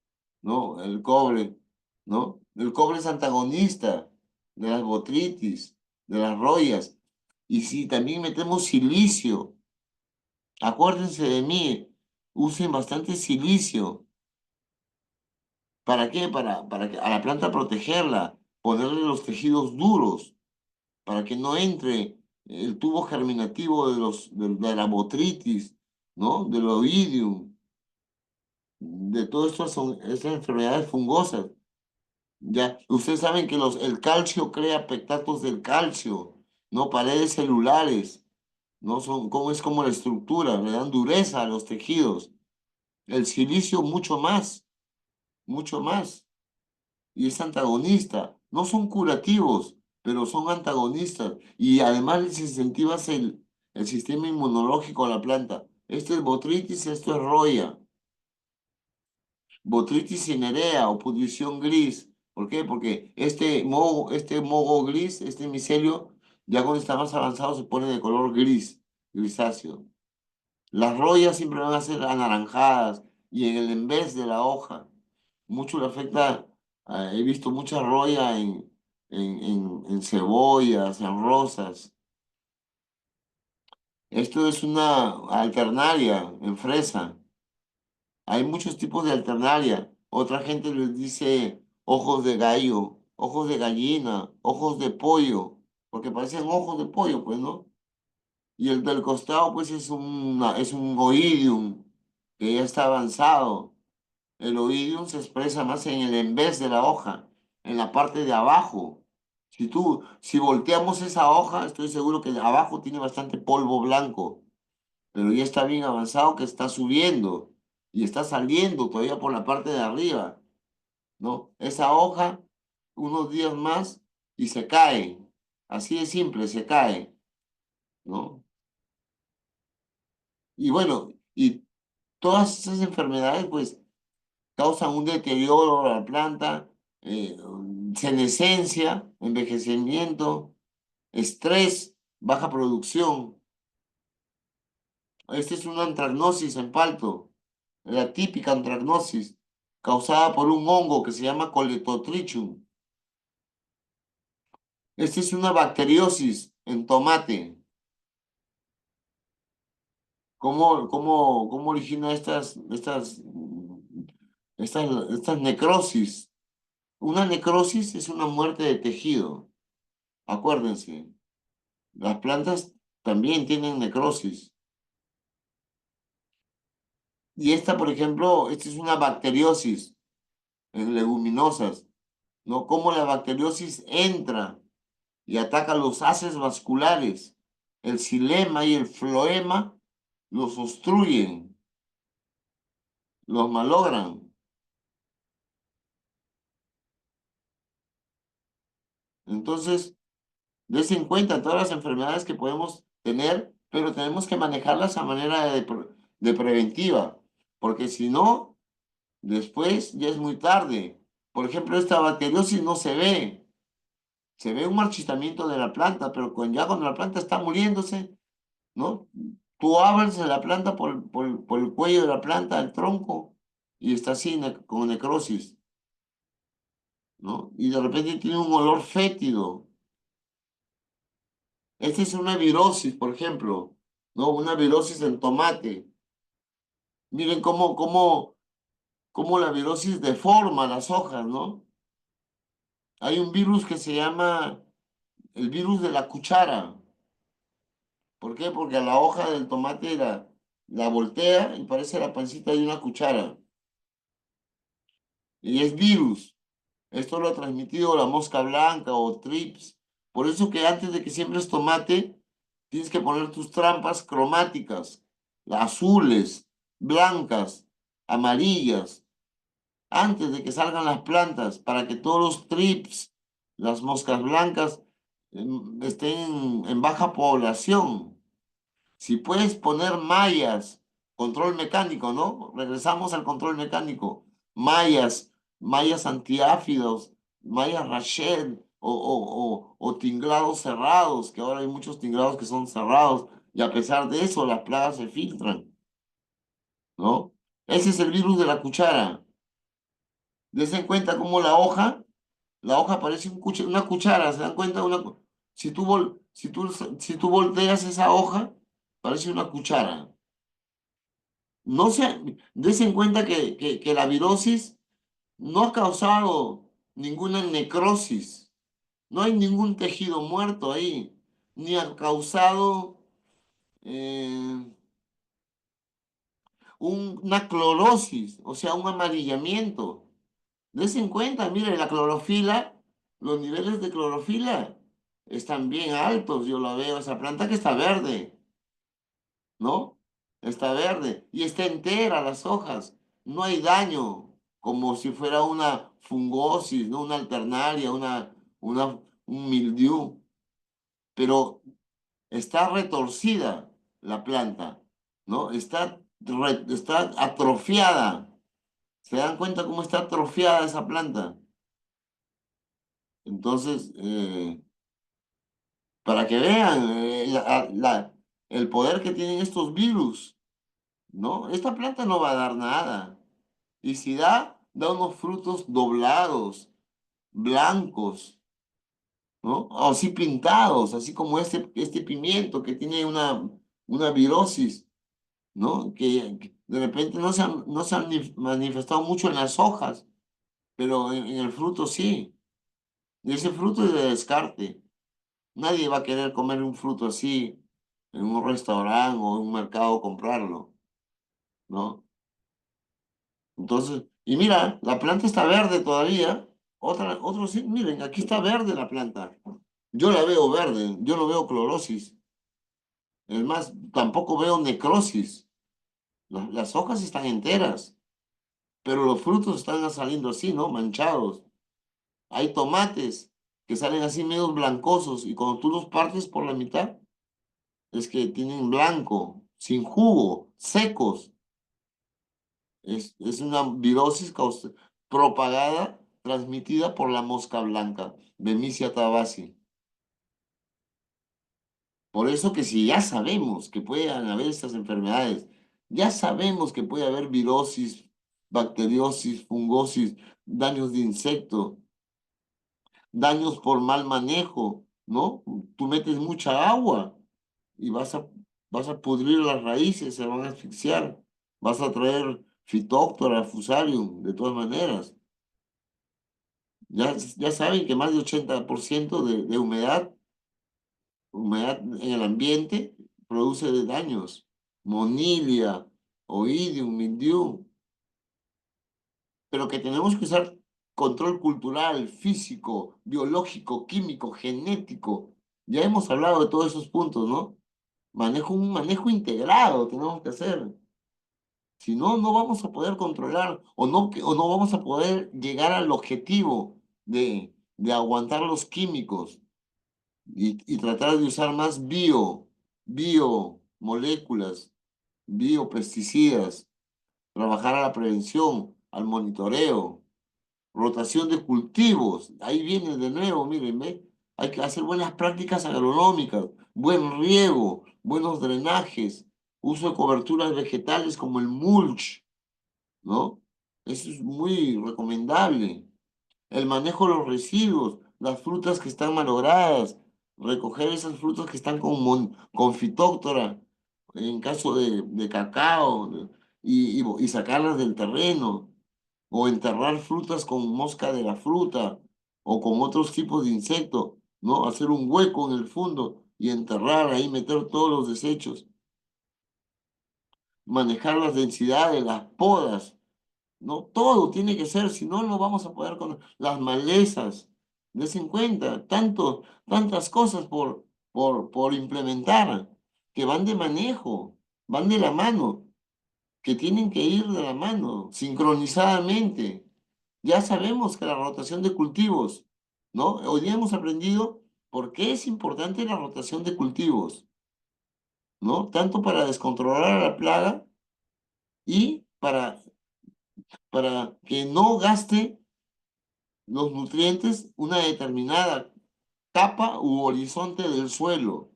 ¿no? El cobre, ¿no? El cobre es antagonista de las botritis, de las royas. Y si también metemos silicio, acuérdense de mí, usen bastante silicio, ¿Para qué? Para que a la planta protegerla, ponerle los tejidos duros, para que no entre el tubo germinativo de la botritis, ¿no? Del oidium, de todas estas enfermedades fungosas. Ya, ustedes saben que el calcio crea pectatos del calcio, ¿no? Paredes celulares, ¿no? Es como la estructura, le dan dureza a los tejidos. El silicio mucho más, mucho más. Y es antagonista. No son curativos, pero son antagonistas. Y además les incentivas el sistema inmunológico a la planta. Esto es botritis, esto es roya. Botritis cinerea o pudrición gris. ¿Por qué? Porque este moho gris, este micelio, ya cuando está más avanzado se pone de color gris, grisáceo. Las rollas siempre van a ser anaranjadas y en el en vez de la hoja. Mucho le afecta, he visto mucha roya en cebollas, en rosas. Esto es una alternaria en fresa. Hay muchos tipos de alternaria. Otra gente les dice ojos de gallo, ojos de gallina, ojos de pollo, porque parecen ojos de pollo, pues, ¿no? Y el del costado, pues, es un oidium que ya está avanzado. El oidium se expresa más en el en vez de la hoja, en la parte de abajo. Si volteamos esa hoja, estoy seguro que abajo tiene bastante polvo blanco, pero ya está bien avanzado que está subiendo y está saliendo todavía por la parte de arriba, ¿no? Esa hoja, unos días más y se cae. Así de simple, se cae, ¿no? Y bueno, y todas esas enfermedades, pues, causan un deterioro a la planta, senescencia, envejecimiento, estrés, baja producción. Esta es una antragnosis en palto, la típica antragnosis causada por un hongo que se llama Coletotrichum. Esta es una bacteriosis en tomate. ¿Cómo origina estas necrosis? Una necrosis es una muerte de tejido. Acuérdense, las plantas también tienen necrosis. Y esta, por ejemplo, esta es una bacteriosis en leguminosas, ¿no? Cómo la bacteriosis entra y ataca los haces vasculares. El xilema y el floema los obstruyen, los malogran. Entonces, des en cuenta todas las enfermedades que podemos tener, pero tenemos que manejarlas a manera de preventiva, porque si no, después ya es muy tarde. Por ejemplo, esta bacteriosis no se ve. Se ve un marchitamiento de la planta, pero ya cuando la planta está muriéndose, ¿no? Tú abres la planta por el cuello de la planta, el tronco, y está así con necrosis, ¿no? Y de repente tiene un olor fétido. Esta es una virosis, por ejemplo, ¿no? Una virosis en tomate. Miren cómo la virosis deforma las hojas, ¿no? Hay un virus que se llama el virus de la cuchara. ¿Por qué? Porque a la hoja del tomate la voltea y parece la pancita de una cuchara. Y es virus. Esto lo ha transmitido la mosca blanca o trips. Por eso que antes de que siembres tomate, tienes que poner tus trampas cromáticas, azules, blancas, amarillas, antes de que salgan las plantas, para que todos los trips, las moscas blancas, estén en baja población. Si puedes poner mallas, control mecánico, ¿no? Regresamos al control mecánico. Mallas antiáfidos, mallas Rachet o tinglados cerrados, que ahora hay muchos tinglados que son cerrados y a pesar de eso las plagas se filtran, ¿no? Ese es el virus de la cuchara. Des en cuenta cómo la hoja parece una cuchara, ¿se dan cuenta? Si tú volteas esa hoja, parece una cuchara. No se, des en cuenta que la virosis no ha causado ninguna necrosis, no hay ningún tejido muerto ahí, ni ha causado eh, una clorosis, o sea, un amarillamiento. Des en cuenta, mire, la clorofila, los niveles de clorofila están bien altos, yo la veo, esa planta que está verde, ¿no? Está verde y está entera las hojas, no hay daño, como si fuera una fungosis, ¿no? Una alternaria, un mildiu, pero está retorcida la planta, ¿no? Está atrofiada. ¿Se dan cuenta cómo está atrofiada esa planta? Entonces, para que vean el poder que tienen estos virus, ¿no? Esta planta no va a dar nada. Y si da unos frutos doblados, blancos, ¿no? O así pintados, así como este pimiento que tiene una virosis, ¿no? Que de repente no se han manifestado mucho en las hojas, pero en el fruto sí. Y ese fruto es de descarte. Nadie va a querer comer un fruto así en un restaurante o en un mercado comprarlo, ¿no? Entonces, y mira, la planta está verde todavía. Otro sí, miren, aquí está verde la planta. Yo la veo verde, yo no veo clorosis. Es más, tampoco veo necrosis. Las hojas están enteras, pero los frutos están saliendo así, ¿no? Manchados. Hay tomates que salen así medio blancosos y cuando tú los partes por la mitad, es que tienen blanco, sin jugo, secos. Es una virosis propagada, transmitida por la mosca blanca, Bemisia tabaci. Por eso que si ya sabemos que pueden haber estas enfermedades, ya sabemos que puede haber virosis, bacteriosis, fungosis, daños de insecto, daños por mal manejo, ¿no? Tú metes mucha agua y vas a pudrir las raíces, se van a asfixiar, vas a traer Phytophthora fusarium, de todas maneras. Ya saben que más de 80% de humedad en el ambiente produce daños. Monilia, oidium, mildiu, pero que tenemos que usar control cultural, físico, biológico, químico, genético. Ya hemos hablado de todos esos puntos, ¿no? Un manejo integrado tenemos que hacer. Si no, no vamos a poder controlar o no vamos a poder llegar al objetivo de aguantar los químicos y tratar de usar más biomoléculas, biopesticidas, trabajar a la prevención, al monitoreo, rotación de cultivos. Ahí viene de nuevo, miren, ¿ve? Hay que hacer buenas prácticas agronómicas, buen riego, buenos drenajes, uso de coberturas vegetales como el mulch, ¿no? Eso es muy recomendable. El manejo de los residuos, las frutas que están malogradas, recoger esas frutas que están con fitóctora, en caso de cacao, y sacarlas del terreno, o enterrar frutas con mosca de la fruta, o con otros tipos de insectos, ¿no? Hacer un hueco en el fondo y enterrar ahí, meter todos los desechos, manejar las densidades, las podas. No, todo tiene que ser, si no, no vamos a poder con las malezas. Des en cuenta, tantas cosas por implementar, que van de manejo, van de la mano, que tienen que ir de la mano, sincronizadamente. Ya sabemos que la rotación de cultivos, ¿no? Hoy día hemos aprendido por qué es importante la rotación de cultivos, ¿no? Tanto para descontrolar a la plaga y para que no gaste los nutrientes una determinada capa u horizonte del suelo,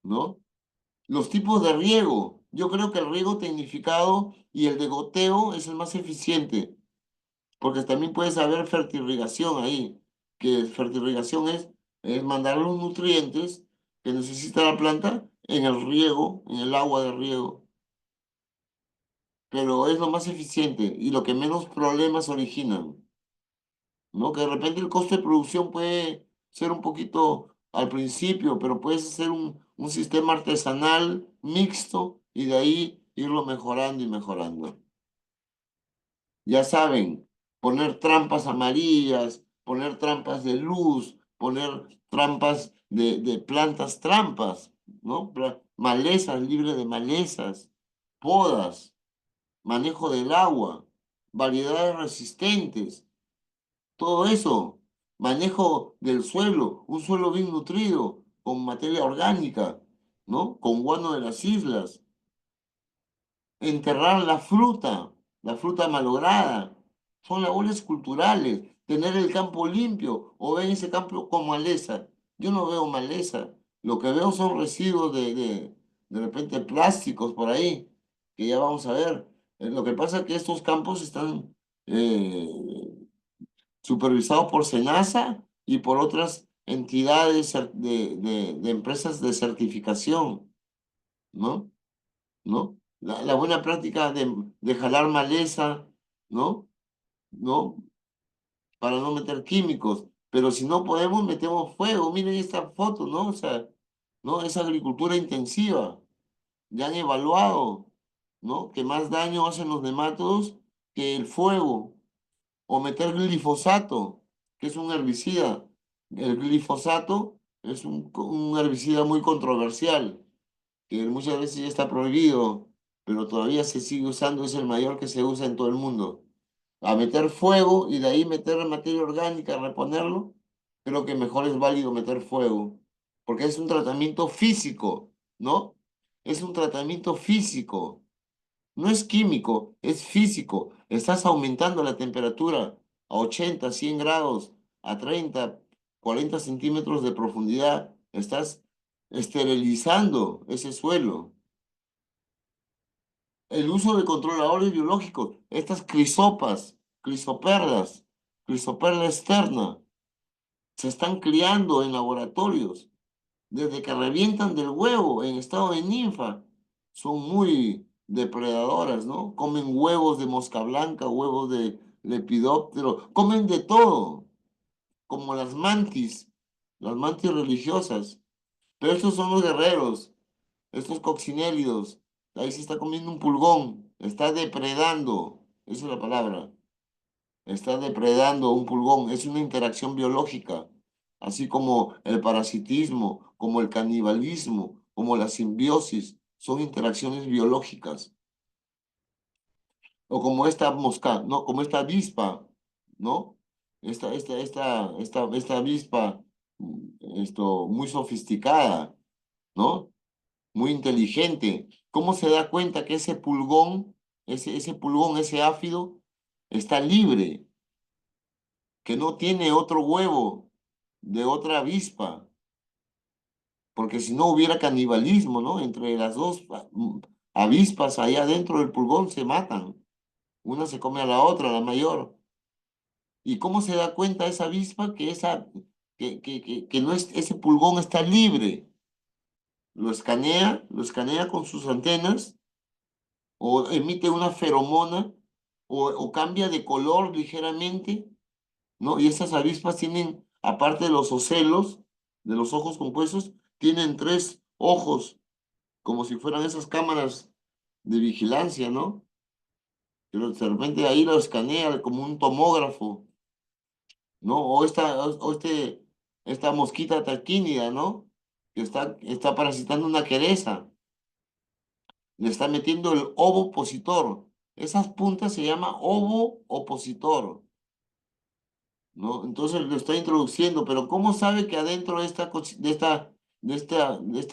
¿no? Los tipos de riego. Yo creo que el riego tecnificado y el de goteo es el más eficiente, porque también puedes haber fertirrigación ahí, que fertirrigación es mandar los nutrientes que necesita la planta en el riego, en el agua de riego. pero es lo más eficiente y lo que menos problemas originan, ¿no? Que de repente el costo de producción puede ser un poquito al principio, pero puedes hacer un sistema artesanal mixto y de ahí irlo mejorando y mejorando. Ya saben, poner trampas amarillas, poner trampas de luz, poner trampas de plantas trampas, ¿no? Malezas, libre de malezas, podas, manejo del agua, variedades resistentes, todo eso, manejo del suelo, un suelo bien nutrido, con materia orgánica, ¿no? Con guano de las islas, enterrar la fruta malograda, son labores culturales, tener el campo limpio o ven ese campo con maleza. Yo no veo maleza, lo que veo son residuos de repente plásticos por ahí, que ya vamos a ver. Lo que pasa es que estos campos están eh, supervisados por SENASA y por otras entidades de empresas de certificación, ¿no? ¿No? La buena práctica de jalar maleza, ¿no? ¿No? Para no meter químicos. Pero si no podemos, metemos fuego. Miren esta foto, ¿no? O sea, ¿no? Es agricultura intensiva. Ya han evaluado, ¿no? Que más daño hacen los nematodos que el fuego. O meter glifosato, que es un herbicida. El glifosato es un herbicida muy controversial que muchas veces ya está prohibido, pero todavía se sigue usando, es el mayor que se usa en todo el mundo. A meter fuego y de ahí meter materia orgánica, reponerlo, creo que mejor es válido meter fuego, porque es un tratamiento físico, ¿no? Es un tratamiento físico, no es químico, es físico. Estás aumentando la temperatura a 80, 100 grados, a 30, 40 centímetros de profundidad. Estás esterilizando ese suelo. El uso de controladores biológicos, estas crisopas, crisoperlas, crisoperla externa, se están criando en laboratorios desde que revientan del huevo en estado de ninfa. Son muy depredadoras, ¿no? Comen huevos de mosca blanca, huevos de lepidóptero, comen de todo, como las mantis religiosas. Pero estos son los guerreros, estos coccinélidos. Ahí se está comiendo un pulgón, está depredando, esa es la palabra. Está depredando un pulgón, es una interacción biológica, así como el parasitismo, como el canibalismo, como la simbiosis, son interacciones biológicas. O como esta mosca, ¿no? Como esta avispa, ¿no? Esta avispa, muy sofisticada, ¿no? Muy inteligente. ¿Cómo se da cuenta que ese pulgón, ese pulgón, ese áfido, está libre? Que no tiene otro huevo de otra avispa, porque si no hubiera canibalismo, ¿no? Entre las dos avispas allá dentro del pulgón se matan. Una se come a la otra, la mayor. ¿Y cómo se da cuenta esa avispa que no es, ese pulgón está libre? Lo escanea con sus antenas o emite una feromona o cambia de color ligeramente, ¿no? Y estas avispas tienen, aparte de los ocelos, de los ojos compuestos, tienen tres ojos, como si fueran esas cámaras de vigilancia, ¿no? Pero de repente ahí lo escanea como un tomógrafo, ¿no? Esta mosquita taquínida, ¿no? Que está parasitando una quereza, le está metiendo el ovopositor. Esas puntas se llama ovo opositor. ¿No? Entonces lo está introduciendo, pero ¿cómo sabe que adentro de esta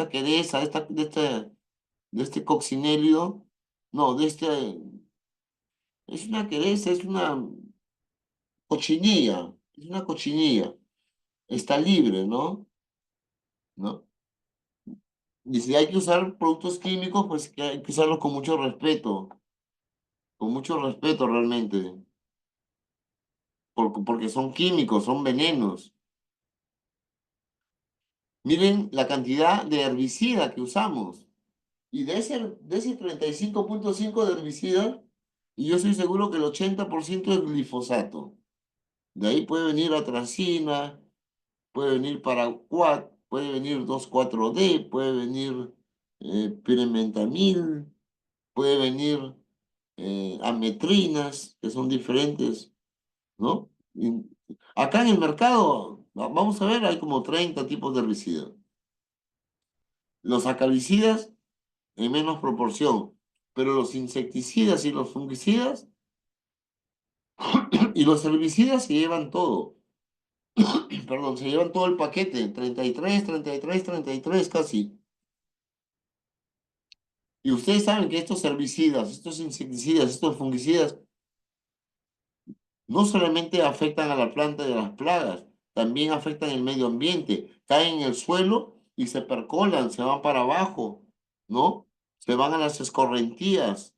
quereza, de este coccinélido, no, es una quereza, es una cochinilla, está libre, ¿no? ¿No? Y si hay que usar productos químicos, pues que hay que usarlos con mucho respeto realmente, porque son químicos, son venenos. Miren la cantidad de herbicida que usamos. Y de ese 35,5 de herbicida, Y yo estoy seguro que el 80% es glifosato. De ahí puede venir atracina, puede venir paraquat, puede venir 2,4-D, puede venir pirementamil, puede venir ametrinas, que son diferentes, ¿no? Acá en el mercado, vamos a ver, hay como 30 tipos de herbicidas. Los acaricidas en menos proporción, pero los insecticidas y los fungicidas y los herbicidas se llevan todo. Perdón, se llevan todo el paquete, 33, 33, 33 casi. Y ustedes saben que estos herbicidas, estos insecticidas, estos fungicidas no solamente afectan a la planta de las plagas, también afectan el medio ambiente, caen en el suelo y se percolan, se van para abajo, ¿no? Se van a las escorrentías,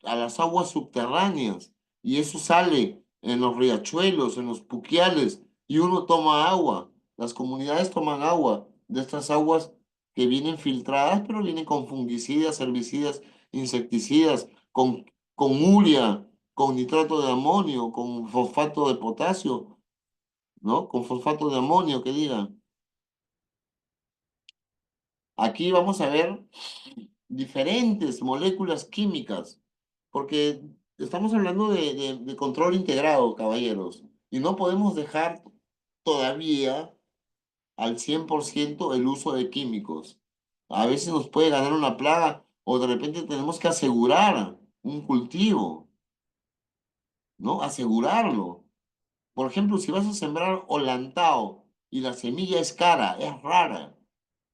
a las aguas subterráneas, y eso sale en los riachuelos, en los puquiales, y uno toma agua. Las comunidades toman agua de estas aguas que vienen filtradas, pero vienen con fungicidas, herbicidas, insecticidas, con urea, con nitrato de amonio, con fosfato de potasio, ¿no? Con fosfato de amonio, que diga. Aquí vamos a ver diferentes moléculas químicas, porque estamos hablando de control integrado, caballeros, y no podemos dejar todavía al 100% el uso de químicos. A veces nos puede ganar una plaga o de repente tenemos que asegurar un cultivo, ¿no? Asegurarlo. Por ejemplo, si vas a sembrar olantao y la semilla es cara, es rara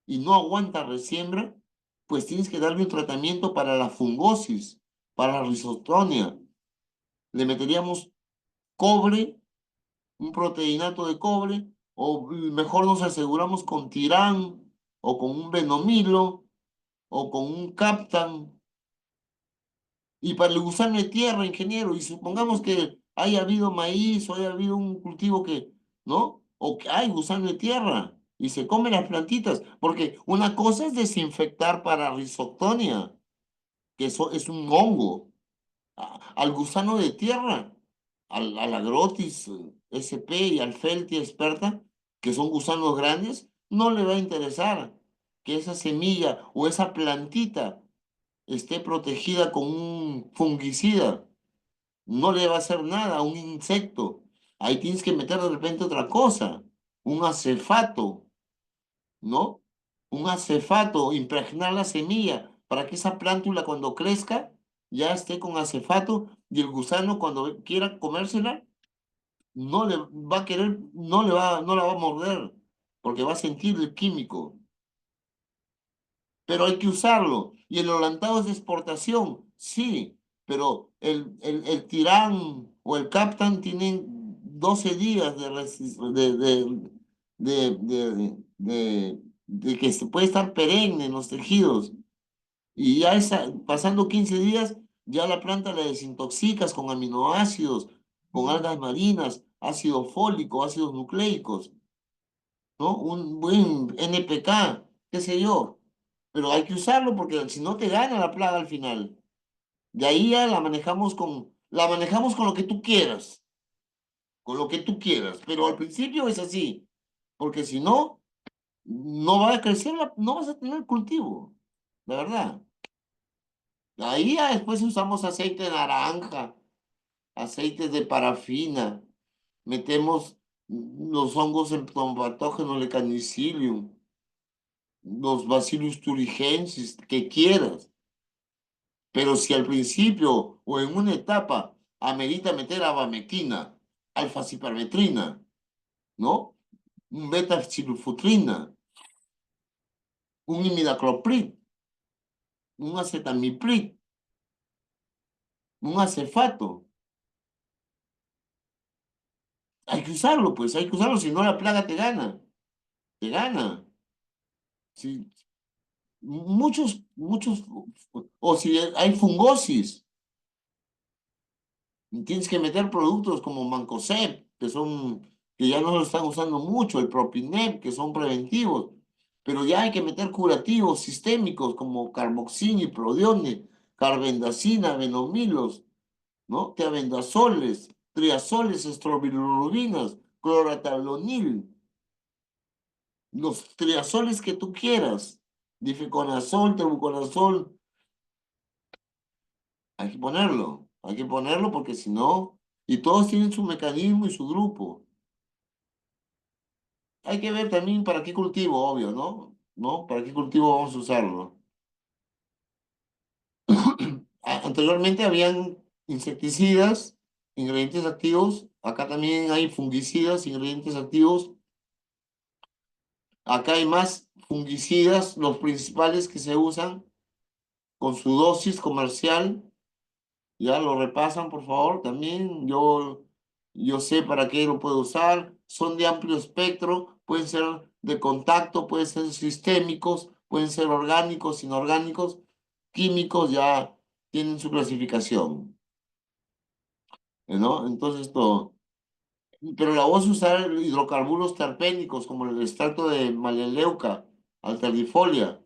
y no aguanta resiembra, pues tienes que darle un tratamiento para la fungosis, para la rizotonia. Le meteríamos cobre, un proteinato de cobre, o mejor nos aseguramos con tirán, o con un venomilo, o con un captan. Y para el gusano de tierra, ingeniero, y supongamos que haya habido maíz o haya habido un cultivo que, ¿no? O que hay gusano de tierra y se come las plantitas, porque una cosa es desinfectar para rizotonia, que eso es un hongo. Al gusano de tierra, a la Grotis SP y al Feltia experta, que son gusanos grandes, no le va a interesar que esa semilla o esa plantita esté protegida con un fungicida. No le va a hacer nada a un insecto. Ahí tienes que meter de repente otra cosa, un acefato, ¿no? Un acefato, impregnar la semilla para que esa plántula cuando crezca ya esté con acefato y el gusano cuando quiera comérsela no le va a querer, no la va a morder porque va a sentir el químico. Pero hay que usarlo. Y el holantado es de exportación, sí, pero el Tirán o el Captain tienen 12 días de que se puede estar perenne en los tejidos. Y ya pasando 15 días, ya la planta la desintoxicas con aminoácidos, con algas marinas, ácido fólico, ácidos nucleicos, ¿no? Un buen NPK, qué sé yo. Pero hay que usarlo porque si no te gana la plaga al final. De ahí ya la manejamos con lo que tú quieras, con lo que tú quieras. Pero al principio es así, porque si no, no va a crecer, no vas a tener cultivo, la verdad. Ahí ya después usamos aceite de naranja, aceites de parafina, metemos los hongos entomopatógenos, el canicilium, los Bacillus thuringiensis, que quieras. Pero si al principio o en una etapa amerita meter abamectina, alfa-cipermetrina, ¿no? Un beta-acetylfutrina, un imidacloprid, un acetamiprid, un acefato, hay que usarlo, pues, hay que usarlo, si no la plaga te gana, te gana. Si, muchos, o si hay fungosis, tienes que meter productos como Mancozeb, que ya no lo están usando mucho, el Propinep, que son preventivos, pero ya hay que meter curativos sistémicos como Carboxin y Prodione. carbendazina, venomilos, ¿no? Tiabendazoles, triazoles, estrobilurubinas, cloratalonil, los triazoles que tú quieras, difeconazol, tebuconazol, hay que ponerlo porque si no, y todos tienen su mecanismo y su grupo. Hay que ver también para qué cultivo, obvio, ¿no? ¿No? ¿Para qué cultivo vamos a usarlo? Anteriormente habían insecticidas, ingredientes activos. Acá también hay fungicidas, ingredientes activos. Acá hay más fungicidas, los principales que se usan con su dosis comercial. Ya lo repasan, por favor. También yo sé para qué lo puedo usar. Son de amplio espectro. Pueden ser de contacto, pueden ser sistémicos, pueden ser orgánicos, inorgánicos, químicos, ya tienen su clasificación. ¿No? Entonces, todo. Pero la vamos a usar hidrocarburos terpénicos como el extracto de maleleuca, alternifolia,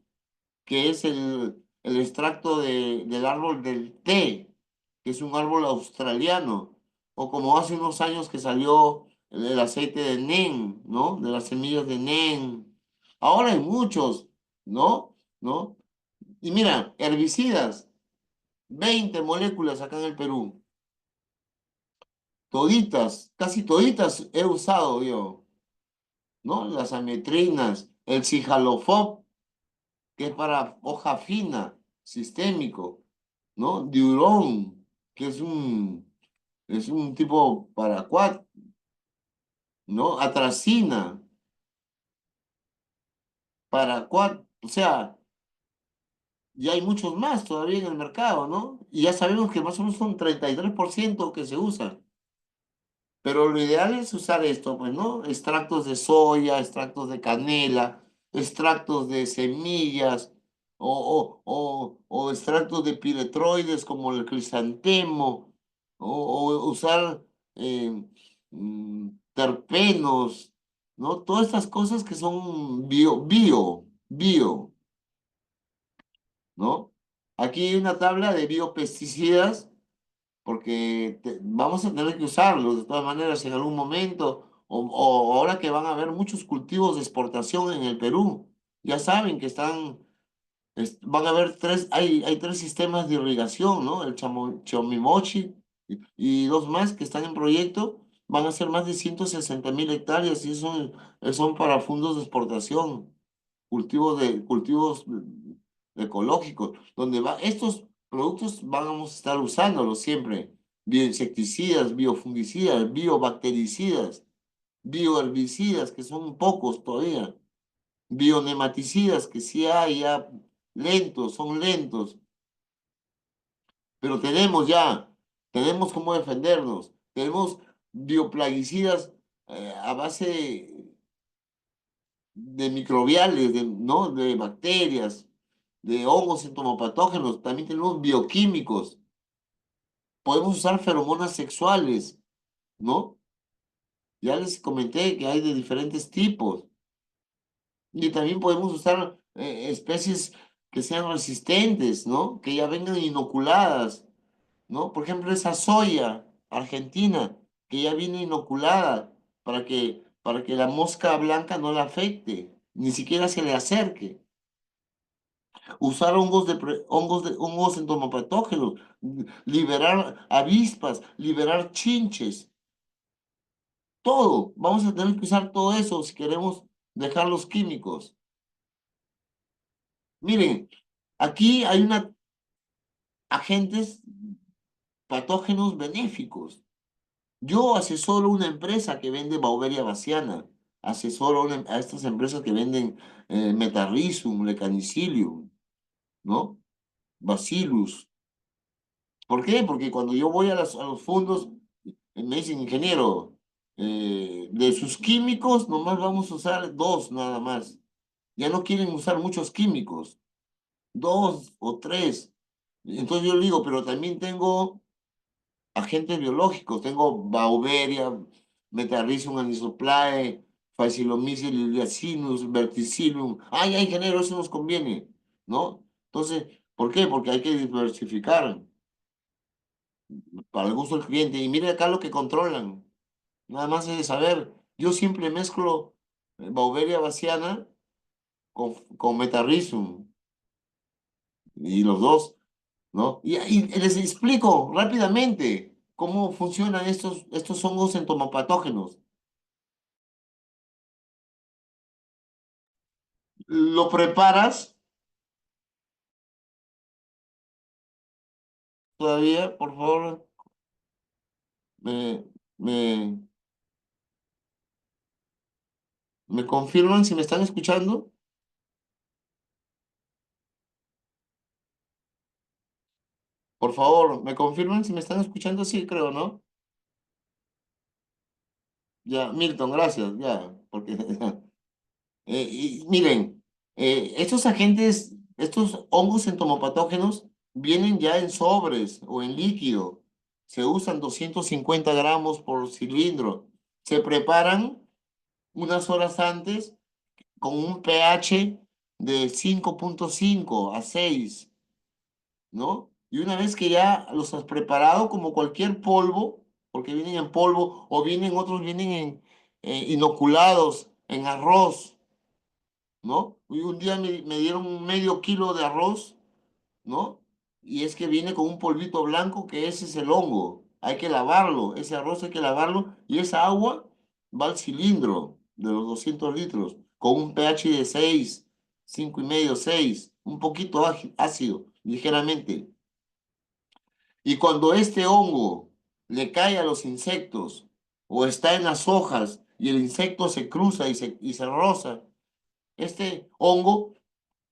que es el extracto del árbol del té, que es un árbol australiano, o como hace unos años que salió el aceite de nen, ¿no? De las semillas de nen. Ahora hay muchos, ¿no? ¿No? Y mira, herbicidas, 20 moléculas acá en el Perú. Toditas, casi toditas he usado yo, ¿no? Las ametrinas, el cijalofop, que es para hoja fina, sistémico, ¿no? Diurón, que es un tipo paraquat, ¿no? Atracina, paraquat, o sea, ya hay muchos más todavía en el mercado, ¿no? Y ya sabemos que más o menos son 33% que se usan. Pero lo ideal es usar esto, pues, ¿no? Extractos de soya, extractos de canela, extractos de semillas o extractos de piretroides como el crisantemo, o usar eh, terpenos, ¿no? Todas estas cosas que son bio, ¿no? Aquí hay una tabla de biopesticidas porque vamos a tener que usarlos de todas maneras en algún momento, o ahora que van a haber muchos cultivos de exportación en el Perú. Ya saben que van a haber hay tres sistemas de irrigación, ¿no? El Chomimochi y dos más que están en proyecto. Van a ser más de 160.000 hectáreas y son para fondos de exportación cultivos ecológicos, donde estos productos vamos a estar usándolos siempre. Bioinsecticidas, biofungicidas, biobactericidas, bioherbicidas, que son pocos todavía, bionematicidas, que sí hay ya lentos, son lentos, pero tenemos cómo defendernos, tenemos bioplaguicidas a base de microbiales, ¿no? De bacterias, de hongos entomopatógenos, también tenemos bioquímicos, podemos usar feromonas sexuales, ¿no? Ya les comenté que hay de diferentes tipos y también podemos usar especies que sean resistentes, ¿no? Que ya vengan inoculadas, ¿no? Por ejemplo, esa soya argentina que ya viene inoculada para que la mosca blanca no la afecte, ni siquiera se le acerque. Usar hongos entomopatógenos, liberar avispas, liberar chinches, todo. Vamos a tener que usar todo eso si queremos dejar los químicos. Miren, aquí hay agentes patógenos benéficos. Yo asesoro una empresa que vende Beauveria baciana, asesoro a estas empresas que venden Metarrhizum, Lecanicilium, ¿no? Bacillus. ¿Por qué? Porque cuando yo voy a los fondos, me dicen, ingeniero, de sus químicos nomás vamos a usar dos nada más. Ya no quieren usar muchos químicos, dos o tres. Entonces yo le digo, pero también tengo agentes biológicos, tengo Beauveria, Metarrhizum anisoplae, Phaeolomyces liliacinus, Verticillium. Ay, ingeniero, eso nos conviene, ¿no? Entonces, ¿Por qué? Porque hay que diversificar para el gusto del cliente. Y mire acá lo que controlan. Nada más es de saber. Yo siempre mezclo Beauveria bassiana con Metarrhizium y los dos, ¿no? Y les explico rápidamente cómo funcionan estos hongos entomopatógenos. Lo preparas todavía, por favor, me, me, me confirman si me están escuchando. Por favor, me confirman si me están escuchando. Sí, creo, ¿no? Ya, Milton, gracias, ya, porque y miren, estos agentes, estos hongos entomopatógenos vienen ya en sobres o en líquido. Se usan 250 gramos por cilindro. Se preparan unas horas antes con un pH de 5,5 a 6, ¿no? Y una vez que ya los has preparado como cualquier polvo, porque vienen en polvo o vienen otros, vienen inoculados en arroz, ¿no? Y un día me dieron un medio kilo de arroz, ¿no? Y es que viene con un polvito blanco que ese es el hongo. Hay que lavarlo, ese arroz hay que lavarlo y esa agua va al cilindro de los 200 litros con un pH de 6, 5,5, 6, un poquito ácido, ligeramente. Y cuando este hongo le cae a los insectos o está en las hojas y el insecto se cruza y se roza, este hongo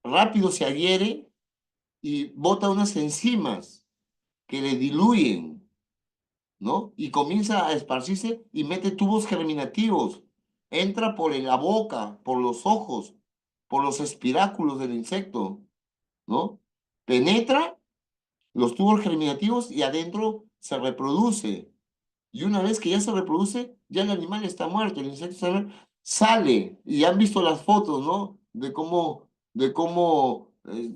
rápido se adhiere y bota unas enzimas que le diluyen, ¿no? Y comienza a esparcirse y mete tubos germinativos. Entra por la boca, por los ojos, por los espiráculos del insecto, ¿no? Penetra los tubos germinativos y adentro se reproduce. Y una vez que ya se reproduce, ya el animal está muerto, el insecto está muerto, sale. Y han visto las fotos, ¿no? De cómo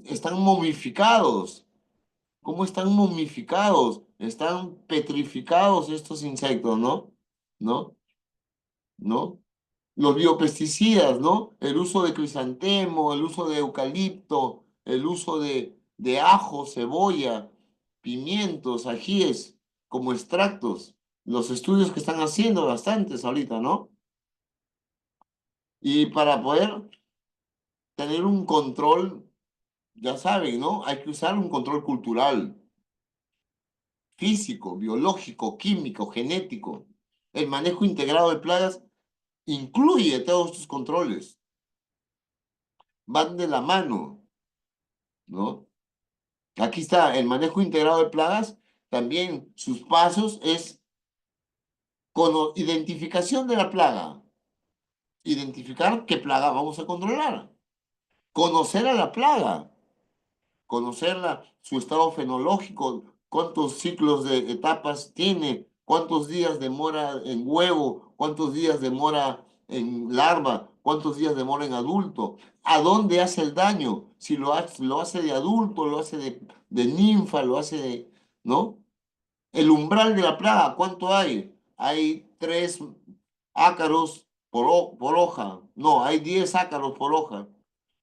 están momificados. ¿Cómo están momificados? Están petrificados estos insectos, ¿no? ¿No? ¿No? Los biopesticidas, ¿no? El uso de crisantemo, el uso de eucalipto, el uso de ajo, cebolla, pimientos, ajíes como extractos. Los estudios que están haciendo bastantes ahorita, ¿no? Y para poder tener un control, ya saben, ¿no? Hay que usar un control cultural, físico, biológico, químico, genético. El manejo integrado de plagas incluye todos estos controles, van de la mano, ¿no? Aquí está el manejo integrado de plagas, también sus pasos es con identificación de la plaga, identificar qué plaga vamos a controlar, conocer a la plaga, conocerla, su estado fenológico, cuántos ciclos de etapas tiene, cuántos días demora en huevo, cuántos días demora en larva, cuántos días demora en adulto, a dónde hace el daño, si lo hace de adulto, lo hace de ninfa, lo hace de, ¿no? El umbral de la plaga, ¿cuánto hay? Hay 3 ácaros por hoja. No, hay 10 ácaros por hoja.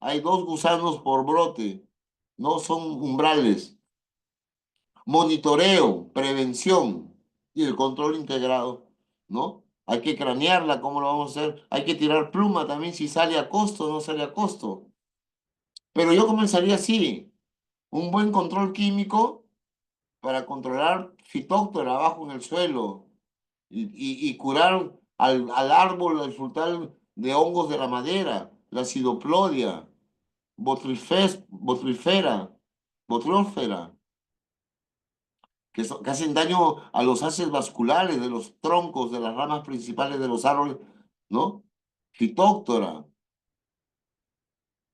Hay 2 gusanos por brote. No son umbrales. Monitoreo, prevención y el control integrado, ¿no? Hay que cranearla, ¿cómo lo vamos a hacer? Hay que tirar pluma también si sale a costo o no sale a costo. Pero yo comenzaría así, un buen control químico para controlar fitóctora abajo en el suelo y curar al árbol, al frutal de hongos de la madera, la sidoplodia, botrifera, botrófera, que hacen daño a los haces vasculares de los troncos, de las ramas principales de los árboles, ¿no? Fitóctora,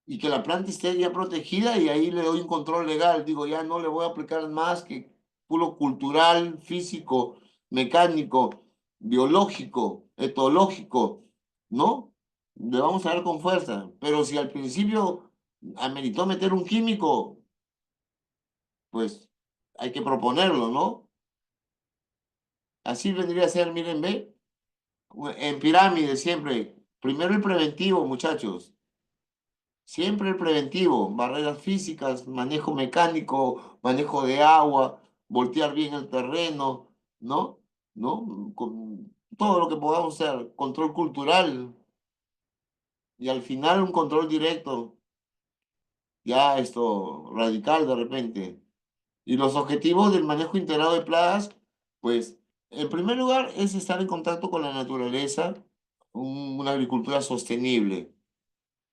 y que la planta esté ya protegida y ahí le doy un control legal. Digo, ya no le voy a aplicar más que puro cultural, físico, mecánico, biológico, etológico, ¿no? Le vamos a dar con fuerza. Pero si al principio ameritó meter un químico, pues hay que proponerlo, ¿no? Así vendría a ser, miren, ve, en pirámide siempre. Primero el preventivo, muchachos. Siempre el preventivo. Barreras físicas, manejo mecánico, manejo de agua, voltear bien el terreno, ¿no? ¿No? Con todo lo que podamos hacer. Control cultural y al final un control directo. Ya esto radical de repente. Y los objetivos del manejo integrado de plagas, pues, en primer lugar, es estar en contacto con la naturaleza, una agricultura sostenible,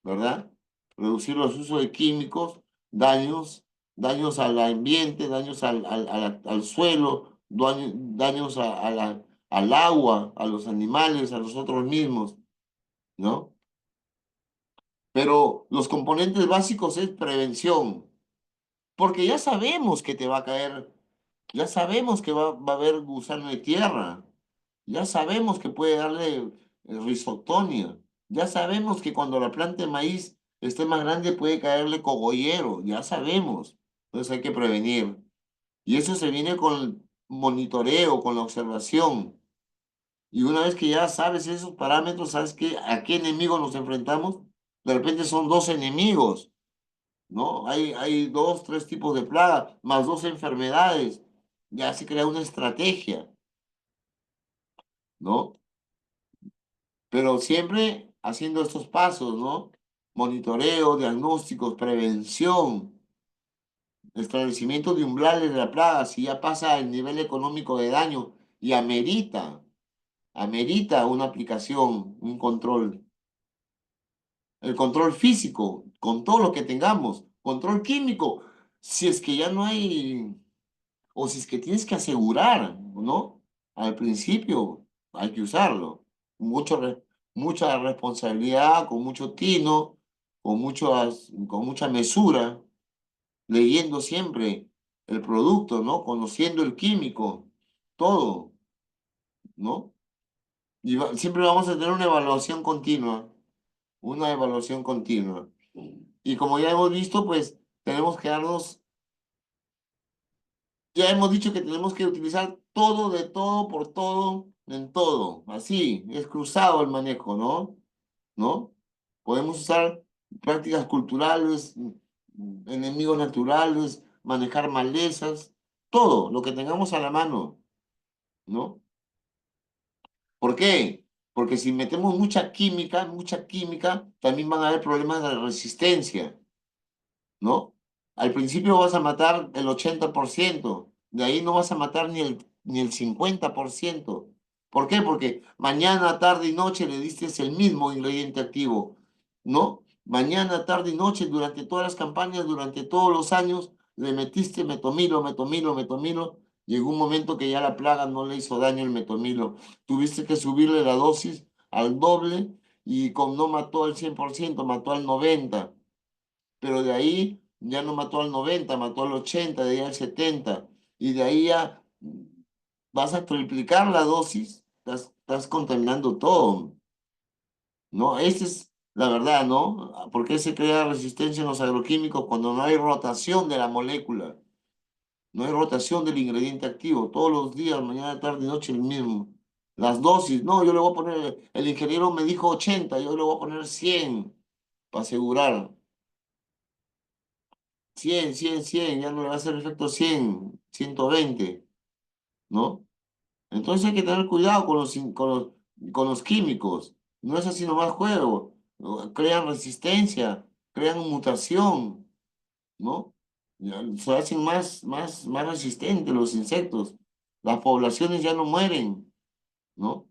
¿verdad? Reducir los usos de químicos, daños, daños al ambiente, daños al suelo, daños al agua, a los animales, a nosotros mismos, ¿no? Pero los componentes básicos es prevención, porque ya sabemos que te va a caer. Ya sabemos que va a haber gusano de tierra. Ya sabemos que puede darle rizotonia. Ya sabemos que cuando la planta de maíz esté más grande puede caerle cogollero. Ya sabemos. Entonces hay que prevenir. Y eso se viene con el monitoreo, con la observación. Y una vez que ya sabes esos parámetros, sabes a qué enemigo nos enfrentamos. De repente son dos enemigos, ¿no? Hay dos, tres tipos de plaga, más dos enfermedades. Ya se crea una estrategia, ¿no? Pero siempre haciendo estos pasos, ¿no? Monitoreo, diagnósticos, prevención, establecimiento de umbrales de la plaga, si ya pasa el nivel económico de daño y amerita una aplicación, un control. El control físico, con todo lo que tengamos, control químico, si es que ya no hay. O si es que tienes que asegurar, ¿no? Al principio hay que usarlo. Mucho, mucha responsabilidad, con mucho tino, con mucha mesura, leyendo siempre el producto, ¿no? Conociendo el químico, todo, ¿no? Y siempre vamos a tener una evaluación continua. Y como ya hemos visto, pues tenemos que darnos. Ya hemos dicho que tenemos que utilizar todo de todo por todo en todo. Así, es cruzado el manejo, ¿no? ¿No? Podemos usar prácticas culturales, enemigos naturales, manejar malezas, todo lo que tengamos a la mano, ¿no? ¿Por qué? Porque si metemos mucha química, también van a haber problemas de resistencia. ¿No? Al principio vas a matar el 80%, de ahí no vas a matar ni el 50%. ¿Por qué? Porque mañana, tarde y noche le diste el mismo ingrediente activo, ¿no? Mañana, tarde y noche, durante todas las campañas, durante todos los años, le metiste metomilo, metomilo, metomilo. Llegó un momento que ya la plaga no le hizo daño el metomilo. Tuviste que subirle la dosis al doble y con no mató al 100%, mató al 90%, pero de ahí ya no mató al 90, mató al 80, de ahí al 70, y de ahí ya vas a triplicar la dosis, estás contaminando todo, ¿no? Esa es la verdad, ¿no? ¿Por qué se crea resistencia en los agroquímicos cuando no hay rotación de la molécula? No hay rotación del ingrediente activo, todos los días, mañana, tarde y noche el mismo. Las dosis, no, yo le voy a poner, el ingeniero me dijo 80, yo le voy a poner 100 para asegurar. 100, ya no le va a hacer efecto 100, 120, ¿no? Entonces hay que tener cuidado con los químicos. No es así nomás juego. ¿No? Crean resistencia, crean mutación, ¿no? Se hacen más resistentes los insectos. Las poblaciones ya no mueren, ¿no?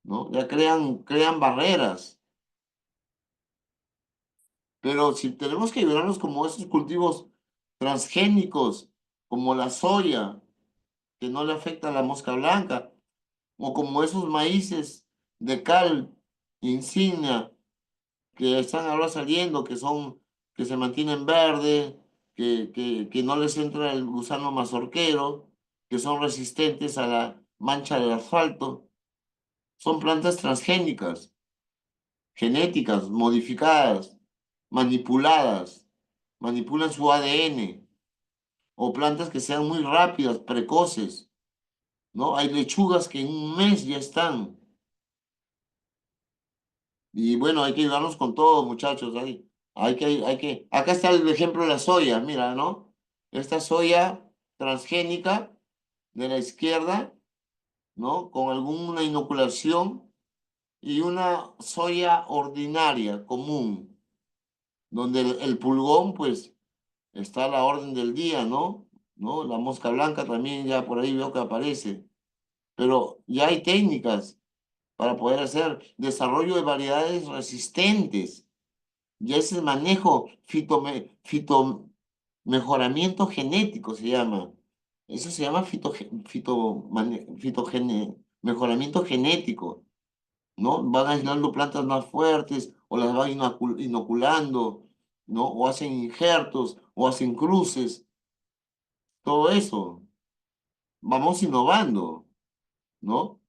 ¿No? Ya crean barreras. Pero si tenemos que ayudarnos como esos cultivos transgénicos, como la soya, que no le afecta a la mosca blanca, o como esos maíces de cal insignia que están ahora saliendo, que se mantienen verdes, que no les entra el gusano mazorquero, que son resistentes a la mancha del asfalto. Son plantas transgénicas, genéticas, modificadas, manipuladas, manipulan su ADN. o plantas que sean muy rápidas, precoces, ¿no? Hay lechugas que en un mes ya están. Y bueno, hay que ayudarnos con todo, muchachos. Acá está el ejemplo de la soya, mira, ¿no? Esta soya transgénica de la izquierda, ¿no? Con alguna inoculación y una soya ordinaria, común, donde el pulgón, pues, está a la orden del día, ¿no? ¿No? La mosca blanca también ya por ahí veo que aparece. Pero ya hay técnicas para poder hacer desarrollo de variedades resistentes. Ya ese manejo mejoramiento genético se llama. Eso se llama mejoramiento genético, ¿no? Van aislando plantas más fuertes o las van inoculando, ¿no? O hacen injertos o hacen cruces, todo eso. Vamos innovando, ¿no?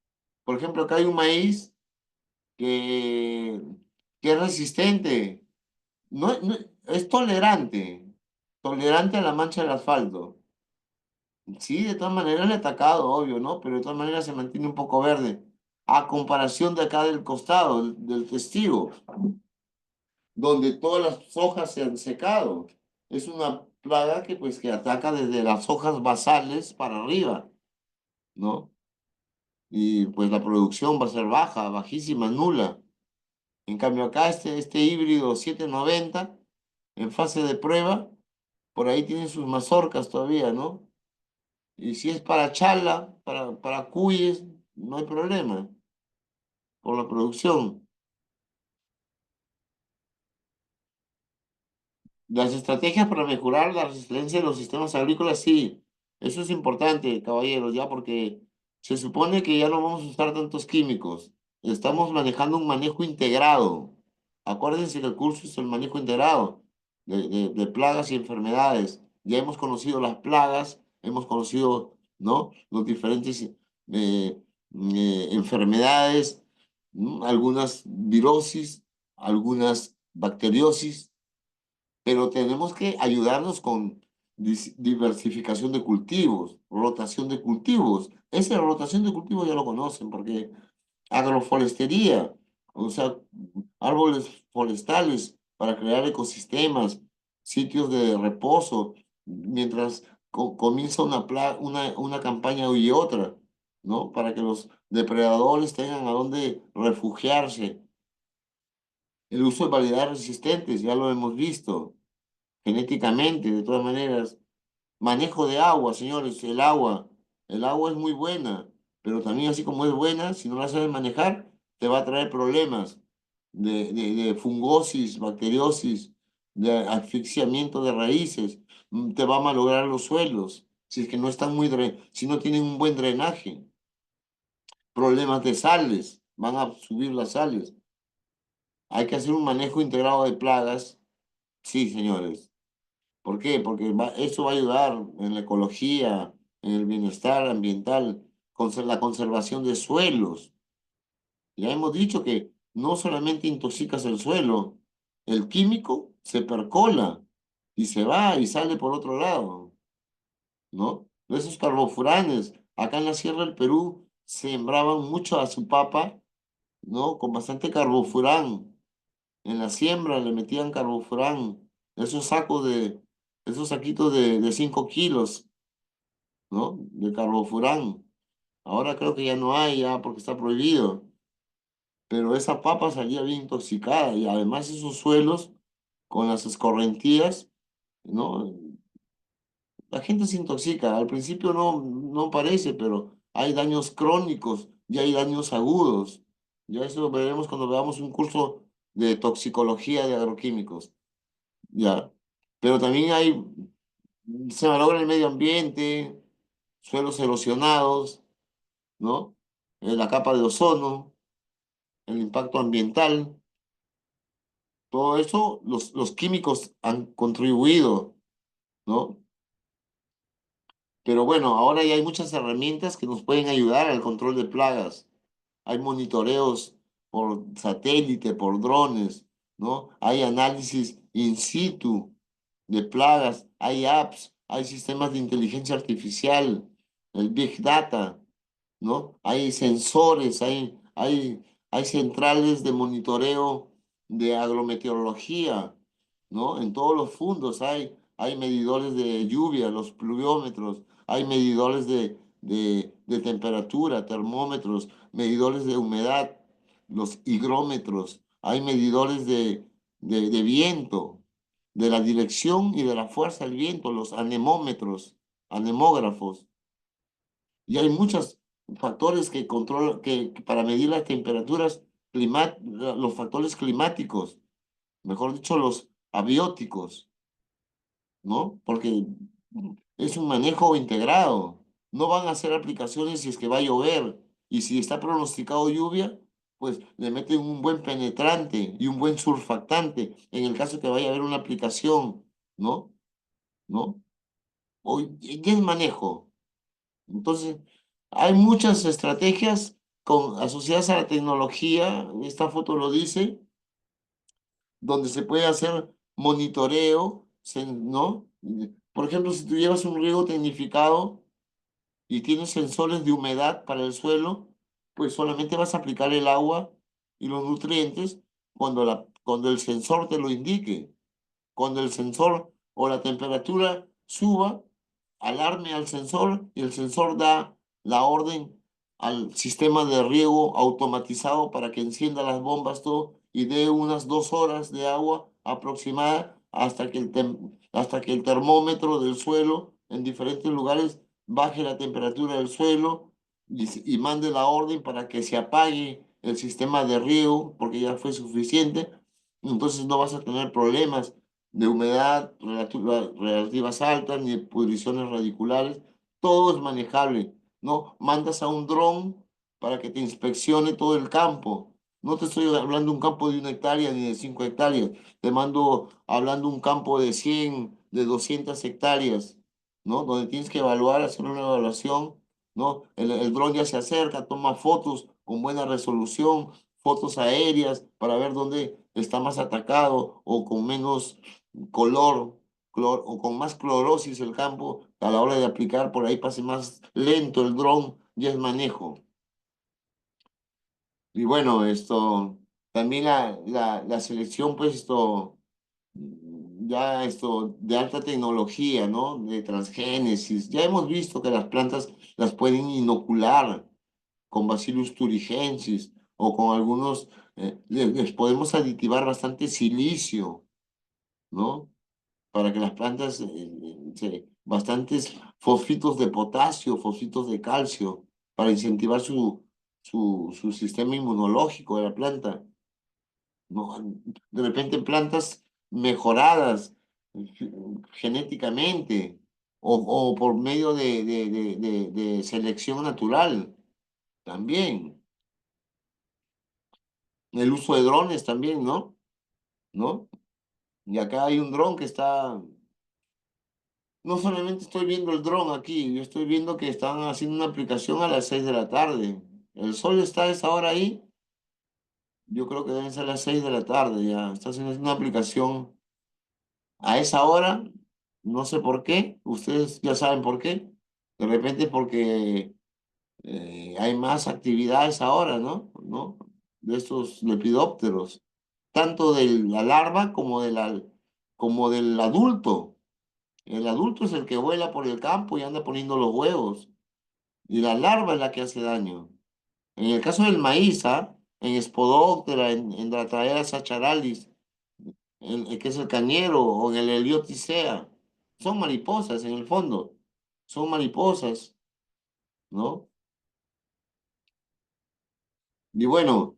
Por ejemplo, acá hay un maíz que, que es resistente. Es tolerante, tolerante a la mancha del asfalto. Sí, de todas maneras le he atacado, obvio, ¿no? Pero de todas maneras se mantiene un poco verde. A comparación de acá del costado, del testigo, donde todas las hojas se han secado. Es una plaga que pues que ataca desde las hojas basales para arriba, ¿no? Y pues la producción va a ser baja, bajísima, nula. En cambio acá este híbrido 790 en fase de prueba, por ahí tienen sus mazorcas todavía, ¿no? Y si es para chala, para cuyes, no hay problema por la producción. Las estrategias para mejorar la resiliencia de los sistemas agrícolas, sí, eso es importante, caballeros, ya porque se supone que ya no vamos a usar tantos químicos. Estamos manejando un manejo integrado. Acuérdense que el curso es el manejo integrado de plagas y enfermedades. Ya hemos conocido las plagas, hemos conocido, ¿no? Los diferentes enfermedades, algunas virosis, algunas bacteriosis, pero tenemos que ayudarnos con diversificación de cultivos, rotación de cultivos. Esa rotación de cultivos ya lo conocen, porque agroforestería, o sea, árboles forestales para crear ecosistemas, sitios de reposo, mientras comienza una campaña y otra, ¿no? Para que los depredadores tengan a dónde refugiarse. El uso de variedades resistentes, ya lo hemos visto genéticamente, de todas maneras. Manejo de agua, señores, el agua es muy buena, pero también así como es buena, si no la sabes manejar, te va a traer problemas de fungosis, bacteriosis, de asfixiamiento de raíces, te va a malograr los suelos, si es que no están si no tienen un buen drenaje, problemas de sales, van a subir las sales. Hay que hacer un manejo integrado de plagas, sí, señores. ¿Por qué? Porque eso va a ayudar en la ecología, en el bienestar ambiental, la conservación de suelos. Ya hemos dicho que no solamente intoxicas el suelo, el químico se percola y se va y sale por otro lado, ¿no? Esos carbofuranes, acá en la Sierra del Perú sembraban mucho a su papa, ¿no? Con bastante carbofurán. En la siembra le metían carbofurán, esos sacos esos saquitos de 5 kilos, ¿no? De carbofurán. Ahora creo que ya no hay, ya porque está prohibido. Pero esa papa salía bien intoxicada y además esos suelos con las escorrentías, ¿no? La gente se intoxica. Al principio no parece, pero hay daños crónicos y hay daños agudos. Ya eso lo veremos cuando veamos un curso de toxicología de agroquímicos. Ya. Pero también se malogra el medio ambiente, suelos erosionados, ¿no? La capa de ozono, el impacto ambiental, todo eso los químicos han contribuido, ¿no? Pero bueno, ahora ya hay muchas herramientas que nos pueden ayudar al control de plagas. Hay monitoreos por satélite, por drones, ¿no? Hay análisis in situ de plagas, hay apps hay sistemas de inteligencia artificial, el Big Data, ¿no? Hay sensores, hay centrales de monitoreo de agrometeorología, ¿no? En todos los fundos hay medidores de lluvia, los pluviómetros, hay medidores de temperatura, termómetros, medidores de humedad, los higrómetros, hay medidores de viento, de la dirección y de la fuerza del viento, los anemómetros, anemógrafos. Y hay muchos factores que controlan, que para medir las temperaturas, los factores climáticos, mejor dicho, los abióticos, ¿no? Porque es un manejo integrado. No van a hacer aplicaciones si es que va a llover. Y si está pronosticado lluvia, pues le meten un buen penetrante y un buen surfactante en el caso que vaya a haber una aplicación, ¿no? ¿No? Y es manejo. Entonces, hay muchas estrategias asociadas a la tecnología, esta foto lo dice, donde se puede hacer monitoreo, ¿no? Por ejemplo, si tú llevas un riego tecnificado y tienes sensores de humedad para el suelo, pues solamente vas a aplicar el agua y los nutrientes cuando el sensor te lo indique. Cuando el sensor o la temperatura suba, alarme al sensor y el sensor da la orden al sistema de riego automatizado para que encienda las bombas todo y dé unas 2 horas de agua aproximada hasta que el termómetro del suelo en diferentes lugares baje la temperatura del suelo y mande la orden para que se apague el sistema de riego porque ya fue suficiente. Entonces no vas a tener problemas de humedad relativas altas ni de pudriciones radiculares. Todo es manejable, ¿no? Mandas a un dron para que te inspeccione todo el campo. No te estoy hablando de un campo de 1 hectárea ni de 5 hectáreas. Te mando hablando de un campo de 100, de 200 hectáreas, ¿no? Donde tienes que evaluar, hacer una evaluación, ¿no? El dron ya se acerca, toma fotos con buena resolución, fotos aéreas para ver dónde está más atacado o con menos color, o con más clorosis el campo, a la hora de aplicar, por ahí pase más lento el dron y el manejo. Y bueno, también la selección, pues ya de alta tecnología, ¿no? De transgénesis. Ya hemos visto que las plantas las pueden inocular con Bacillus thuringiensis o con algunos, les podemos aditivar bastante silicio, ¿no? Para que las plantas, bastantes fosfitos de potasio, fosfitos de calcio, para incentivar su sistema inmunológico de la planta, ¿no? De repente plantas mejoradas genéticamente o por medio de selección natural también. El uso de drones también, ¿no? ¿No? Y acá hay un dron que está. No solamente estoy viendo el dron aquí, yo estoy viendo que están haciendo una aplicación a las 6 de la tarde. El sol está a esa hora ahí, yo creo que deben ser las 6 de la tarde ya. Está haciendo una aplicación a esa hora, no sé por qué, ustedes ya saben por qué. De repente porque hay más actividades ahora, ¿no? ¿No? De estos lepidópteros, tanto de la larva como del adulto. El adulto es el que vuela por el campo y anda poniendo los huevos. Y la larva es la que hace daño. En el caso del maíz, ¿ah? En Spodoptera, en Dracaena sacharalis, que es el cañero, o en el Helioticea, son mariposas en el fondo. Son mariposas, ¿no? Y bueno,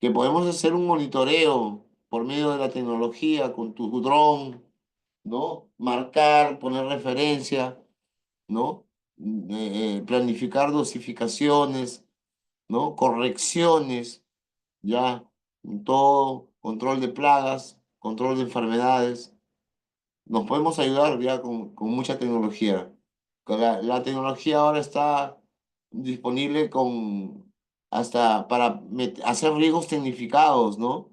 que podemos hacer un monitoreo por medio de la tecnología con tu dron, ¿no? Marcar, poner referencia, ¿no? Planificar dosificaciones, ¿no? Correcciones, ya, todo, control de plagas, control de enfermedades. Nos podemos ayudar ya con mucha tecnología. La tecnología ahora está disponible hasta para hacer riegos tecnificados, ¿no?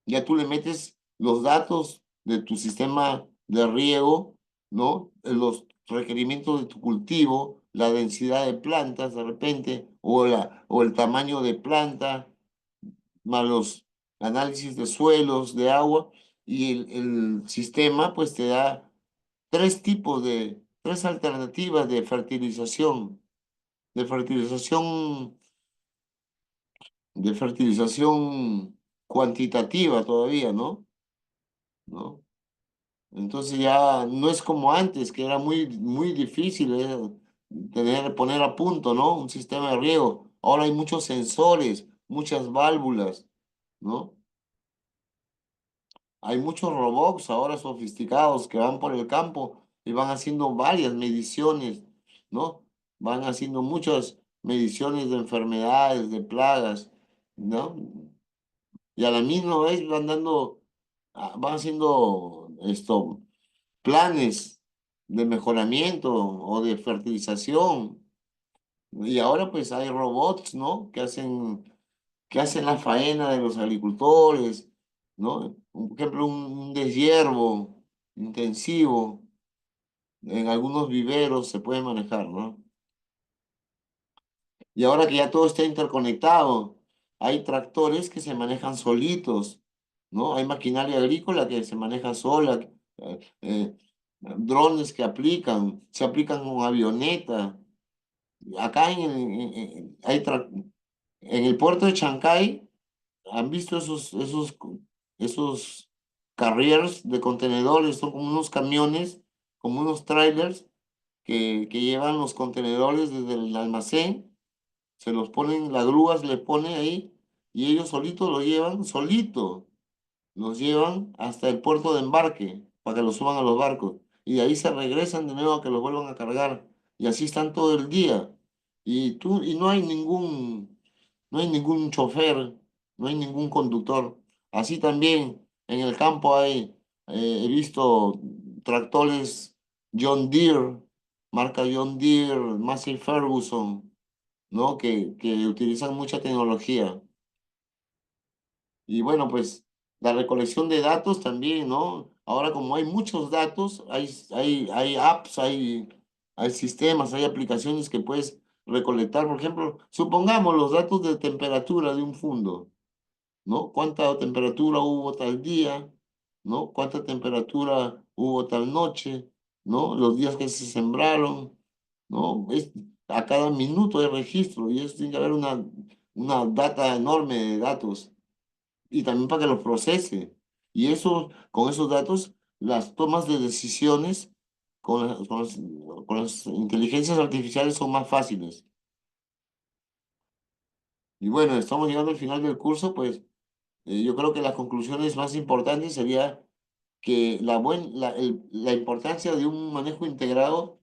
Ya tú le metes los datos de tu sistema de riego, ¿no? Los requerimientos de tu cultivo, la densidad de plantas de repente, o el tamaño de planta, más los análisis de suelos, de agua, y el sistema pues te da tres alternativas de fertilización, de fertilización cuantitativa todavía, ¿no? ¿No? Entonces ya no es como antes, que era muy difícil poner a punto, ¿no? Un sistema de riego. Ahora hay muchos sensores, muchas válvulas, ¿no? Hay muchos robots ahora sofisticados que van por el campo y van haciendo varias mediciones, ¿no? Van haciendo muchas mediciones de enfermedades, de plagas, ¿no? Y a la misma vez van dando, van haciendo planes de mejoramiento o de fertilización. Y ahora pues hay robots, ¿no? Que hacen la faena de los agricultores, ¿no? Por ejemplo, un deshiervo intensivo en algunos viveros se puede manejar, ¿no? Y ahora que ya todo está interconectado, hay tractores que se manejan solitos, ¿no? Hay maquinaria agrícola que se maneja sola, drones que se aplican con avioneta. Acá en el puerto de Chancay, ¿han visto esos carriers de contenedores? Son como unos camiones, como unos trailers que llevan los contenedores desde el almacén, se los ponen, la grúa se les pone ahí y ellos solitos lo llevan, solito, los llevan hasta el puerto de embarque para que los suban a los barcos y de ahí se regresan de nuevo a que los vuelvan a cargar y así están todo el día y no hay ningún chofer, no hay ningún conductor. Así también en el campo he visto tractores John Deere, marca John Deere, Massey Ferguson, ¿no? Que utilizan mucha tecnología. Y bueno, pues la recolección de datos también, ¿no? Ahora como hay muchos datos, hay apps, hay sistemas, hay aplicaciones que puedes recolectar. Por ejemplo, supongamos los datos de temperatura de un fundo, ¿no? ¿Cuánta temperatura hubo tal día? ¿No? ¿Cuánta temperatura hubo tal noche? ¿No? Los días que se sembraron, ¿no? A cada minuto hay registro y eso tiene que haber una data enorme de datos y también para que los procese. Y eso, con esos datos, las tomas de decisiones con las inteligencias artificiales son más fáciles. Y bueno, estamos llegando al final del curso, pues yo creo que las conclusiones más importantes sería que la importancia de un manejo integrado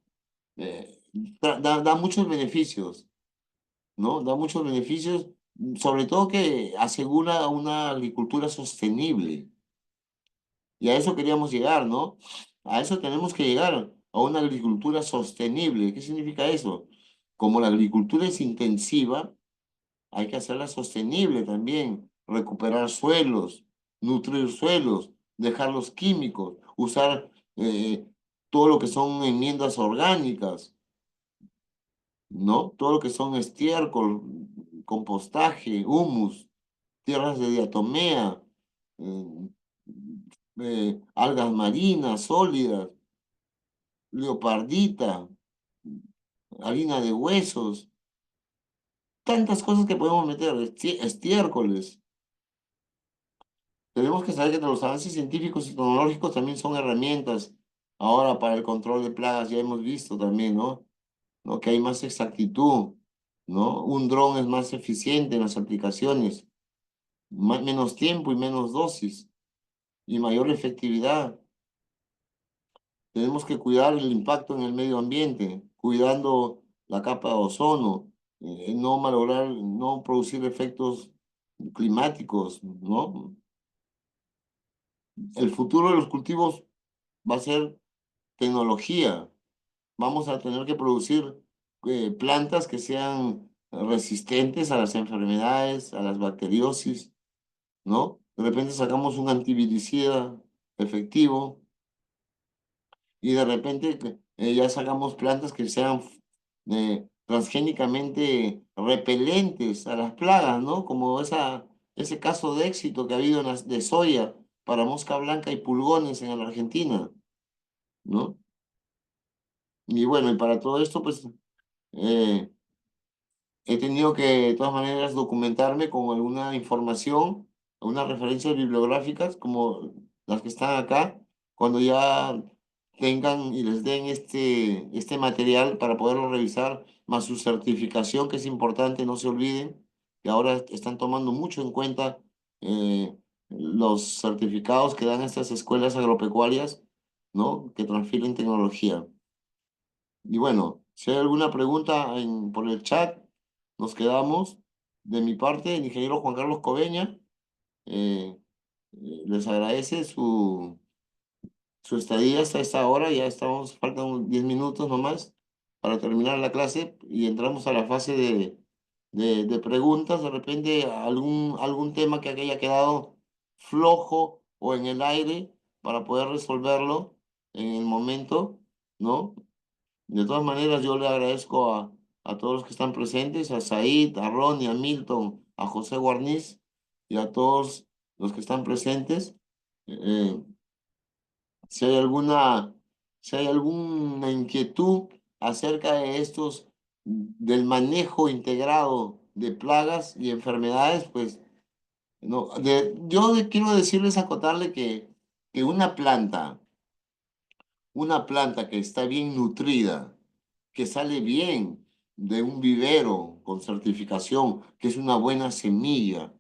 eh, da muchos beneficios, ¿no? Da muchos beneficios, sobre todo que asegura una agricultura sostenible. Y a eso queríamos llegar, ¿no? A eso tenemos que llegar, a una agricultura sostenible. ¿Qué significa eso? Como la agricultura es intensiva, hay que hacerla sostenible también, recuperar suelos, nutrir suelos, dejar los químicos, usar todo lo que son enmiendas orgánicas, ¿no? Todo lo que son estiércol, compostaje, humus, tierras de diatomea, eh, algas marinas sólidas, leopardita, harina de huesos, tantas cosas que podemos meter, estiércoles. Tenemos que saber que los avances científicos y tecnológicos también son herramientas ahora para el control de plagas, ya hemos visto también, ¿no? ¿No? Que hay más exactitud, ¿no? Un dron es más eficiente en las aplicaciones, menos tiempo y menos dosis y mayor efectividad. Tenemos que cuidar el impacto en el medio ambiente, cuidando la capa de ozono, no malograr, no producir efectos climáticos, ¿no? El futuro de los cultivos va a ser tecnología. Vamos a tener que producir plantas que sean resistentes a las enfermedades, a las bacteriosis, ¿no? De repente sacamos un antiviricida efectivo y de repente ya sacamos plantas que sean transgénicamente repelentes a las plagas, ¿no? Como ese caso de éxito que ha habido de soya para mosca blanca y pulgones en la Argentina, ¿no? Y bueno, y para todo esto, pues eh, he tenido que de todas maneras documentarme con alguna información, algunas referencias bibliográficas como las que están acá, cuando ya tengan y les den este material para poderlo revisar, más su certificación, que es importante, no se olviden, que ahora están tomando mucho en cuenta los certificados que dan estas escuelas agropecuarias, ¿no? Que transfieren tecnología. Y bueno, si hay alguna pregunta por el chat, nos quedamos. De mi parte, el ingeniero Juan Carlos Coveña les agradece su estadía hasta esta hora. Ya estamos, faltan unos 10 minutos nomás para terminar la clase y entramos a la fase de preguntas. De repente, algún tema que haya quedado flojo o en el aire para poder resolverlo en el momento, ¿no? De todas maneras, yo le agradezco a todos los que están presentes, a Said, a Ronnie, a Milton, a José Guarniz y a todos los que están presentes. Eh, si hay si hay alguna inquietud acerca de del manejo integrado de plagas y enfermedades, pues no, quiero decirles, acotarle que una planta que está bien nutrida, que sale bien de un vivero con certificación, que es una buena semilla,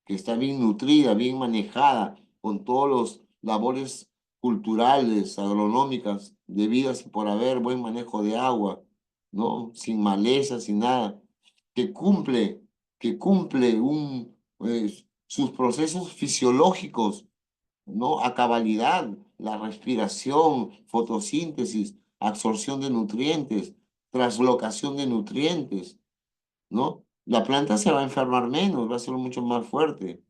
que está bien nutrida, bien manejada, con todos los labores culturales, agronómicas, debidas por haber buen manejo de agua, ¿no? Sin maleza, sin nada, que cumple, que cumple sus procesos fisiológicos, ¿no? A cabalidad, la respiración, fotosíntesis, absorción de nutrientes, translocación de nutrientes, ¿no? La planta se va a enfermar menos, va a ser mucho más fuerte,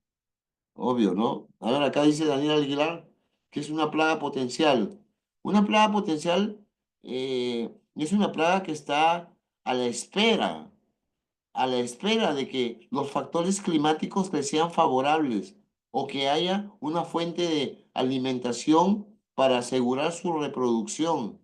obvio, ¿no? A ver, acá dice Daniel Aguilar que es una plaga potencial. Una plaga potencial es una plaga que está a la espera a la espera de que los factores climáticos le sean favorables o que haya una fuente de alimentación para asegurar su reproducción.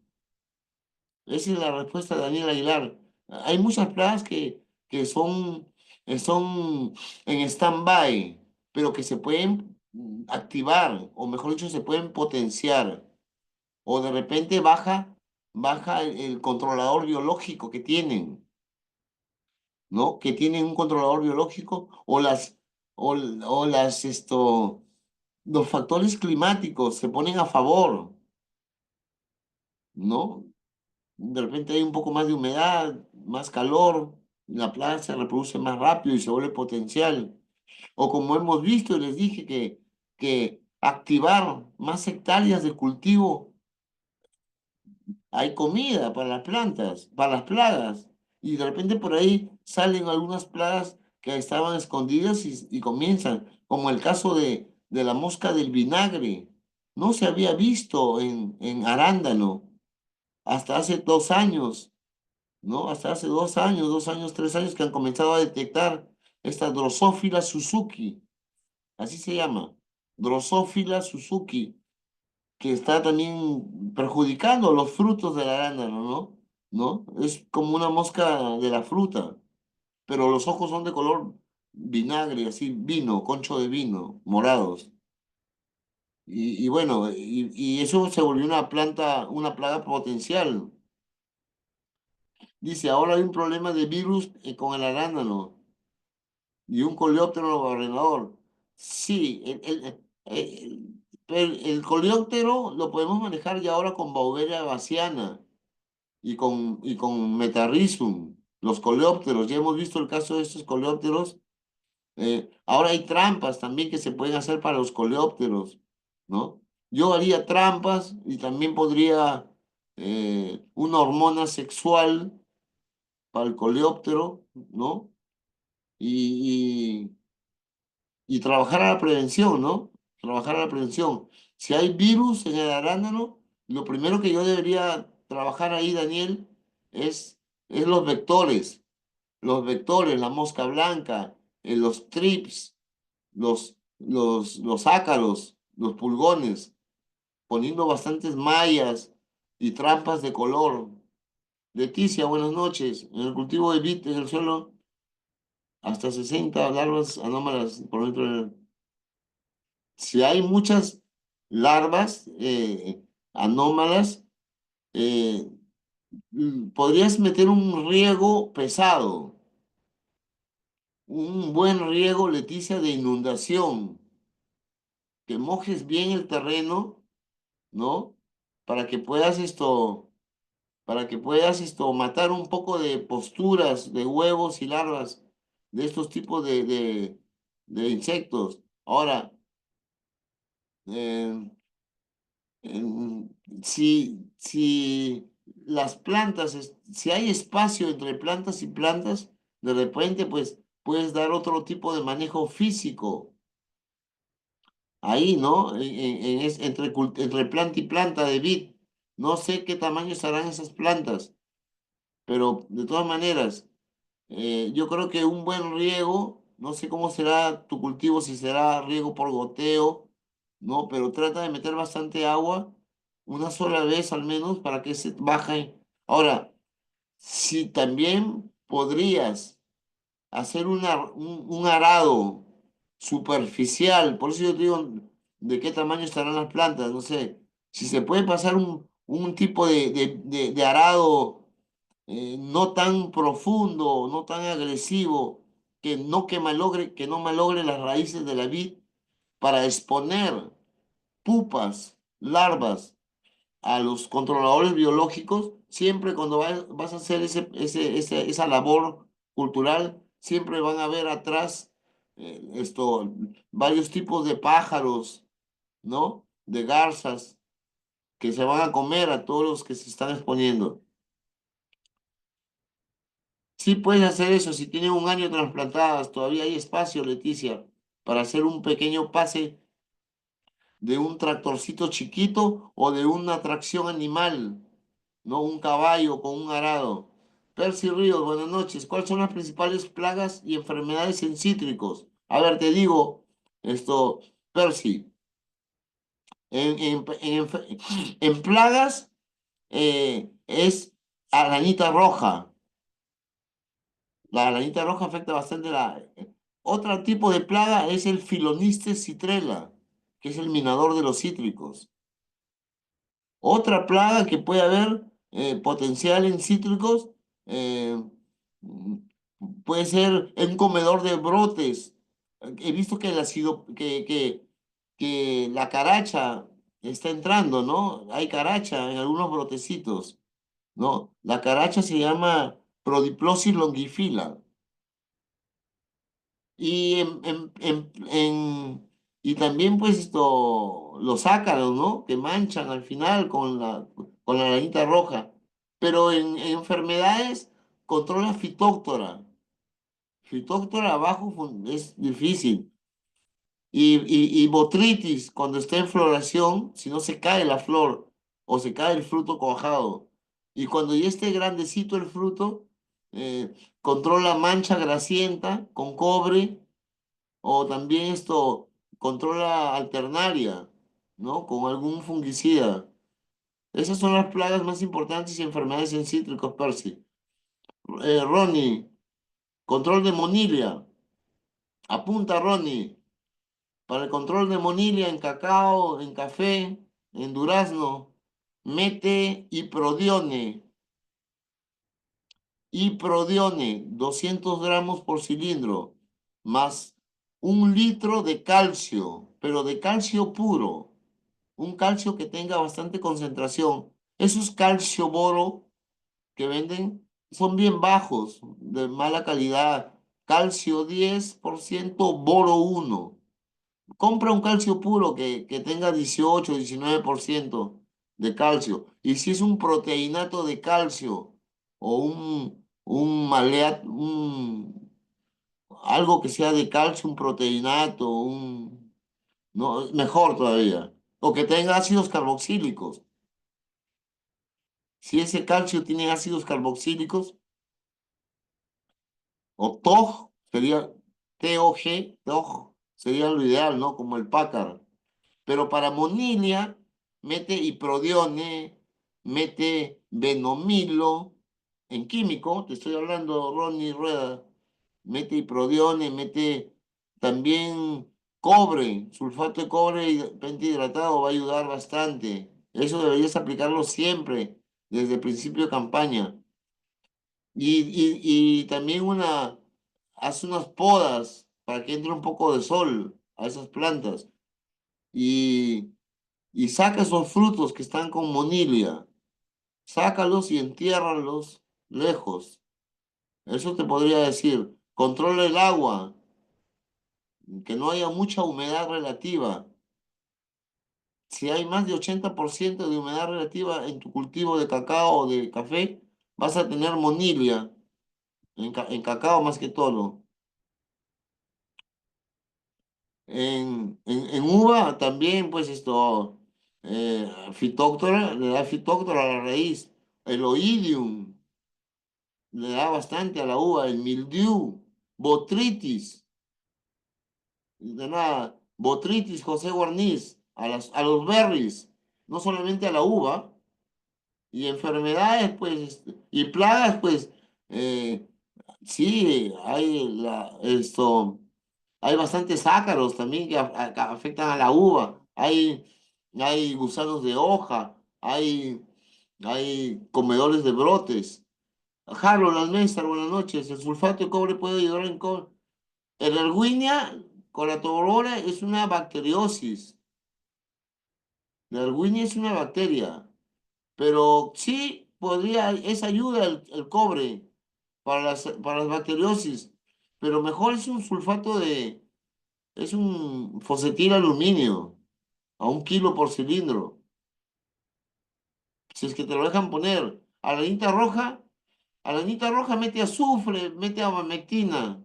Esa es la respuesta de Daniel Aguilar. Hay muchas plagas que son en stand-by, pero que se pueden activar, o mejor dicho, se pueden potenciar, o de repente baja el controlador biológico que tienen. ¿No? Que tienen un controlador biológico o los factores climáticos se ponen a favor, ¿no? De repente hay un poco más de humedad, más calor, la planta se reproduce más rápido y se vuelve potencial. O como hemos visto, y les dije que activar más hectáreas de cultivo, hay comida para las plantas, para las plagas. Y de repente por ahí salen algunas plagas que estaban escondidas y comienzan, como el caso de la mosca del vinagre. No se había visto en arándano hasta hace 2 años, ¿no? Hasta hace 2 años, 2 años, 3 años que han comenzado a detectar esta Drosophila Suzuki, así se llama, Drosophila Suzuki, que está también perjudicando los frutos del arándano, ¿no? ¿No? Es como una mosca de la fruta, pero los ojos son de color vinagre, así, vino, concho de vino, morados. Y bueno, y eso se volvió una plaga potencial. Dice, ahora hay un problema de virus con el arándano y un coleóptero gobernador. Sí, el coleóptero lo podemos manejar ya ahora con Beauveria baciana y con Metarrhizum, los coleópteros. Ya hemos visto el caso de estos coleópteros. Ahora hay trampas también que se pueden hacer para los coleópteros, ¿no? Yo haría trampas y también podría una hormona sexual para el coleóptero, ¿no? Y, y trabajar a la prevención, ¿no? Trabajar a la prevención. Si hay virus en el arándano, lo primero que yo debería trabajar ahí, Daniel, es los vectores, la mosca blanca, los trips, los ácaros, los pulgones, poniendo bastantes mallas y trampas de color. Leticia, buenas noches. En el cultivo de vid en el suelo, hasta 60 larvas anómalas por dentro. Si hay muchas larvas anómalas, eh, podrías meter un riego pesado, un buen riego, Leticia, de inundación, que mojes bien el terreno, ¿no? Para que puedas matar un poco de posturas de huevos y larvas de estos tipos de insectos. Ahora, eh, em, si las plantas, si hay espacio entre plantas y plantas, de repente, pues puedes dar otro tipo de manejo físico ahí, ¿no? Entre planta y planta de vid. No sé qué tamaño serán esas plantas, pero de todas maneras, yo creo que un buen riego, no sé cómo será tu cultivo, si será riego por goteo, ¿no? Pero trata de meter bastante agua, una sola vez al menos, para que se baje. Ahora, si también podrías hacer un arado superficial, por eso yo te digo de qué tamaño estarán las plantas, no sé, si se puede pasar un tipo de arado no tan profundo, no tan agresivo, que no malogre las raíces de la vid para exponer pupas, larvas a los controladores biológicos, siempre cuando vas a hacer esa labor cultural, siempre van a ver atrás varios tipos de pájaros, ¿no? De garzas que se van a comer a todos los que se están exponiendo. Sí puedes hacer eso, si tienen un año trasplantadas, todavía hay espacio, Leticia, para hacer un pequeño pase de un tractorcito chiquito o de una tracción animal, ¿no? Un caballo con un arado. Percy Ríos, buenas noches. ¿Cuáles son las principales plagas y enfermedades en cítricos? A ver, te digo esto, Percy. En plagas es arañita roja. La arañita roja afecta bastante la... Otro tipo de plaga es el Filonistes citrella, que es el minador de los cítricos. Otra plaga que puede haber potencial en cítricos eh, mm, puede ser un comedor de brotes. He visto que, el ácido, que la caracha está entrando, ¿no? Hay caracha en algunos brotecitos, ¿no? La caracha se llama Prodiplosis longifila. Y, y también pues los ácaros, ¿no? Que manchan al final con la lanita roja. Pero en enfermedades controla fitóctora. Fitóctora abajo es difícil. Y botritis, cuando está en floración, si no se cae la flor o se cae el fruto cuajado. Y cuando ya esté grandecito el fruto, controla mancha grasienta con cobre o también controla alternaria, ¿no? Con algún fungicida. Esas son las plagas más importantes y enfermedades en cítricos, Percy. Ronnie, control de monilia. Apunta, Ronnie, para el control de monilia en cacao, en café, en durazno, mete y prodione, 200 gramos por cilindro, más 1 litro de calcio, pero de calcio puro, un calcio que tenga bastante concentración. Esos calcio boro que venden son bien bajos, de mala calidad. Calcio 10%, boro 1. Compra un calcio puro que tenga 18, 19% de calcio. Y si es un proteínato de calcio o un maleat, algo que sea de calcio, un proteínato, no, mejor todavía. O que tenga ácidos carboxílicos. Si ese calcio tiene ácidos carboxílicos, o TOG, sería TOG, TOG, sería lo ideal, ¿no? Como el Packard. Pero para Monilia, mete iprodione, mete benomilo, en químico, te estoy hablando, Ronnie Rueda, mete iprodione, mete también cobre, sulfato de cobre pentahidratado va a ayudar bastante. Eso deberías aplicarlo siempre, desde el principio de campaña. Y también haz unas podas para que entre un poco de sol a esas plantas. Y, y saca esos frutos que están con monilia. Sácalos y entiérralos lejos. Eso te podría decir. Controla el agua, que no haya mucha humedad relativa. Si hay más de 80% de humedad relativa en tu cultivo de cacao o de café, vas a tener monilia en cacao más que todo. En uva también, pues fitóctora, le da fitóctora a la raíz. El oidium le da bastante a la uva. El mildiu, botritis, de nada, botritis, José Guarniz, a los berries, no solamente a la uva. Y enfermedades, pues, y plagas, pues, eh, sí, hay bastantes ácaros también que afectan a la uva. Hay gusanos de hoja, hay comedores de brotes. Harold Alméstar, buenas noches. El sulfato de cobre puede ayudar en cobre. El Erwinia colatobora es una bacteriosis. La Erwinia es una bacteria. Pero sí podría, es ayuda el cobre para las bacteriosis, pero mejor es un es un fosfatil aluminio a 1 kilo por cilindro. Si es que te lo dejan poner a la anita roja mete azufre, mete abamectina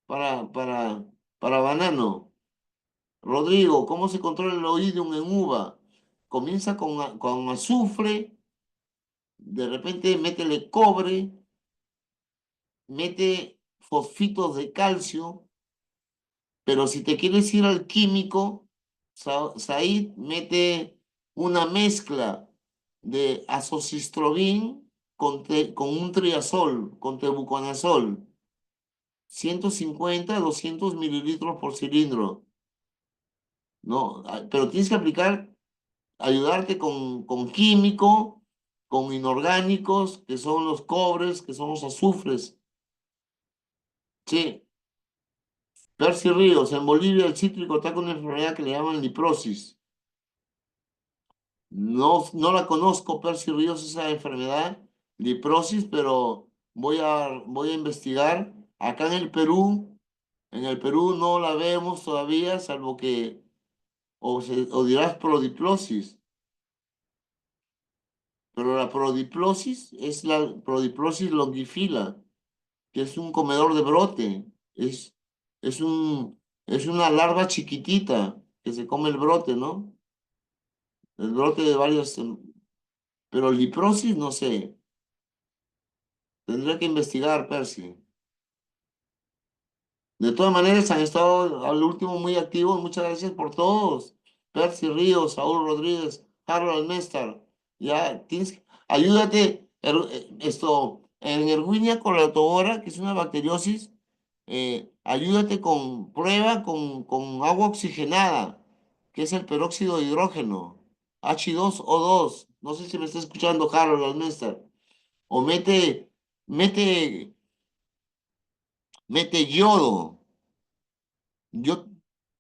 para, para, para banano. Rodrigo, ¿cómo se controla el oídium en uva? Comienza con azufre, de repente métele cobre, mete fosfitos de calcio, pero si te quieres ir al químico, Said mete una mezcla de azocistrobin con un triazol, con tebuconazol, 150 a 200 mililitros por cilindro, ¿no? Pero tienes que ayudarte con químico, con inorgánicos, que son los cobres, que son los azufres. Sí. Percy Ríos, en Bolivia el cítrico está con una enfermedad que le llaman liprosis. No, no la conozco, Percy Ríos, esa enfermedad, liprosis, pero voy a investigar. Acá en el Perú no la vemos todavía, salvo que, o dirás prodiplosis, pero la prodiplosis es la prodiplosis longifila, que es un comedor de brote, es un, es una larva chiquitita que se come el brote, ¿no? El brote de varios, pero liprosis, no sé. Tendré que investigar, Percy. De todas maneras, han estado al último muy activos. Muchas gracias por todos. Percy Ríos, Saúl Rodríguez, Harold Almestar. Ya, ayúdate. En Erwinia colatobora, que es una bacteriosis, ayúdate con agua oxigenada, que es el peróxido de hidrógeno, H2O2. No sé si me está escuchando, Harold Almestar. O mete, mete yodo. Yo,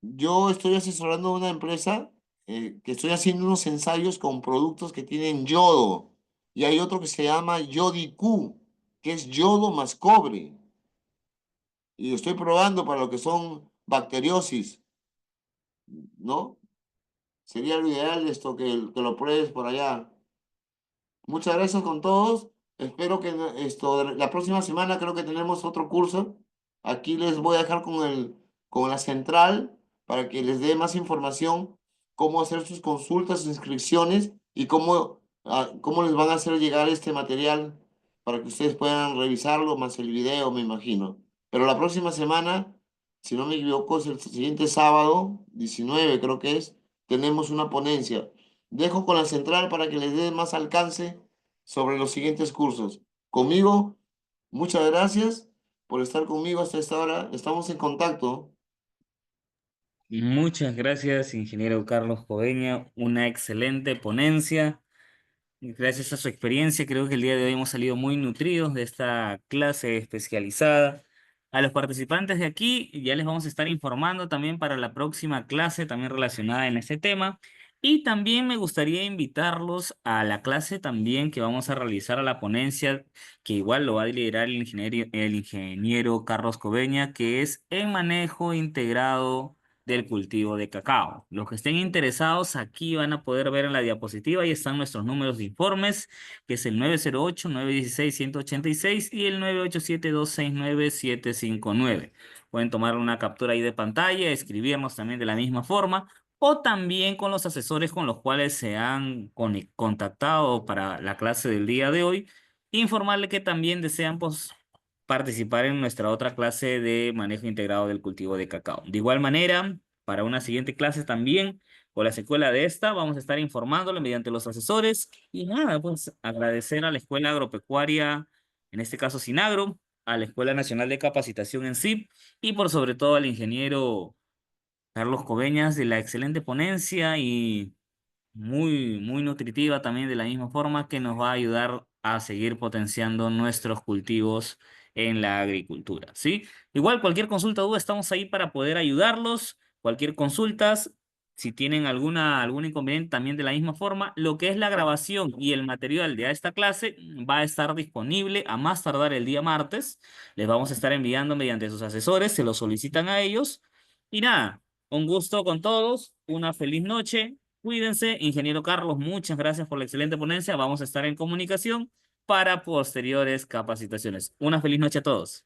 yo estoy asesorando a una empresa que estoy haciendo unos ensayos con productos que tienen yodo. Y hay otro que se llama Yodi-Q, que es yodo más cobre. Y lo estoy probando para lo que son bacteriosis, ¿no? Sería lo ideal esto que lo pruebes por allá. Muchas gracias con todos. Espero que la próxima semana creo que tenemos otro curso. Aquí les voy a dejar con la central para que les dé más información, cómo hacer sus consultas, inscripciones y cómo cómo les van a hacer llegar este material para que ustedes puedan revisarlo, más el video, me imagino. Pero la próxima semana, si no me equivoco, es el siguiente sábado, 19 creo que es, tenemos una ponencia. Dejo con la central para que les dé más alcance sobre los siguientes cursos. Conmigo, muchas gracias por estar conmigo hasta esta hora. Estamos en contacto. Muchas gracias, ingeniero Carlos Coveña. Una excelente ponencia. Gracias a su experiencia, creo que el día de hoy hemos salido muy nutridos de esta clase especializada. A los participantes de aquí ya les vamos a estar informando también para la próxima clase, también relacionada en este tema. Y también me gustaría invitarlos a la clase también que vamos a realizar a la ponencia, que igual lo va a liderar el ingeniero Carlos Coveña, que es en manejo integrado del cultivo de cacao. Los que estén interesados aquí van a poder ver en la diapositiva, ahí están nuestros números de informes, que es el 908-916-186 y el 987-269-759. Pueden tomar una captura ahí de pantalla, escribirnos también de la misma forma, o también con los asesores con los cuales se han contactado para la clase del día de hoy, informarle que también desean pues, participar en nuestra otra clase de manejo integrado del cultivo de cacao. De igual manera, para una siguiente clase también, o la secuela de esta, vamos a estar informándole mediante los asesores. Y nada, pues agradecer a la Escuela Agropecuaria, en este caso Sinagro, a la Escuela Nacional de Capacitación en SIP y por sobre todo al ingeniero Carlos Coveñas de la excelente ponencia y muy nutritiva también de la misma forma que nos va a ayudar a seguir potenciando nuestros cultivos en la agricultura, ¿sí? Igual cualquier consulta o duda estamos ahí para poder ayudarlos, cualquier consulta, si tienen algún inconveniente también de la misma forma, lo que es la grabación y el material de esta clase va a estar disponible a más tardar el día martes. Les vamos a estar enviando mediante sus asesores, se lo solicitan a ellos. Y nada, un gusto con todos, una feliz noche. Cuídense, ingeniero Carlos, muchas gracias por la excelente ponencia. Vamos a estar en comunicación para posteriores capacitaciones. Una feliz noche a todos.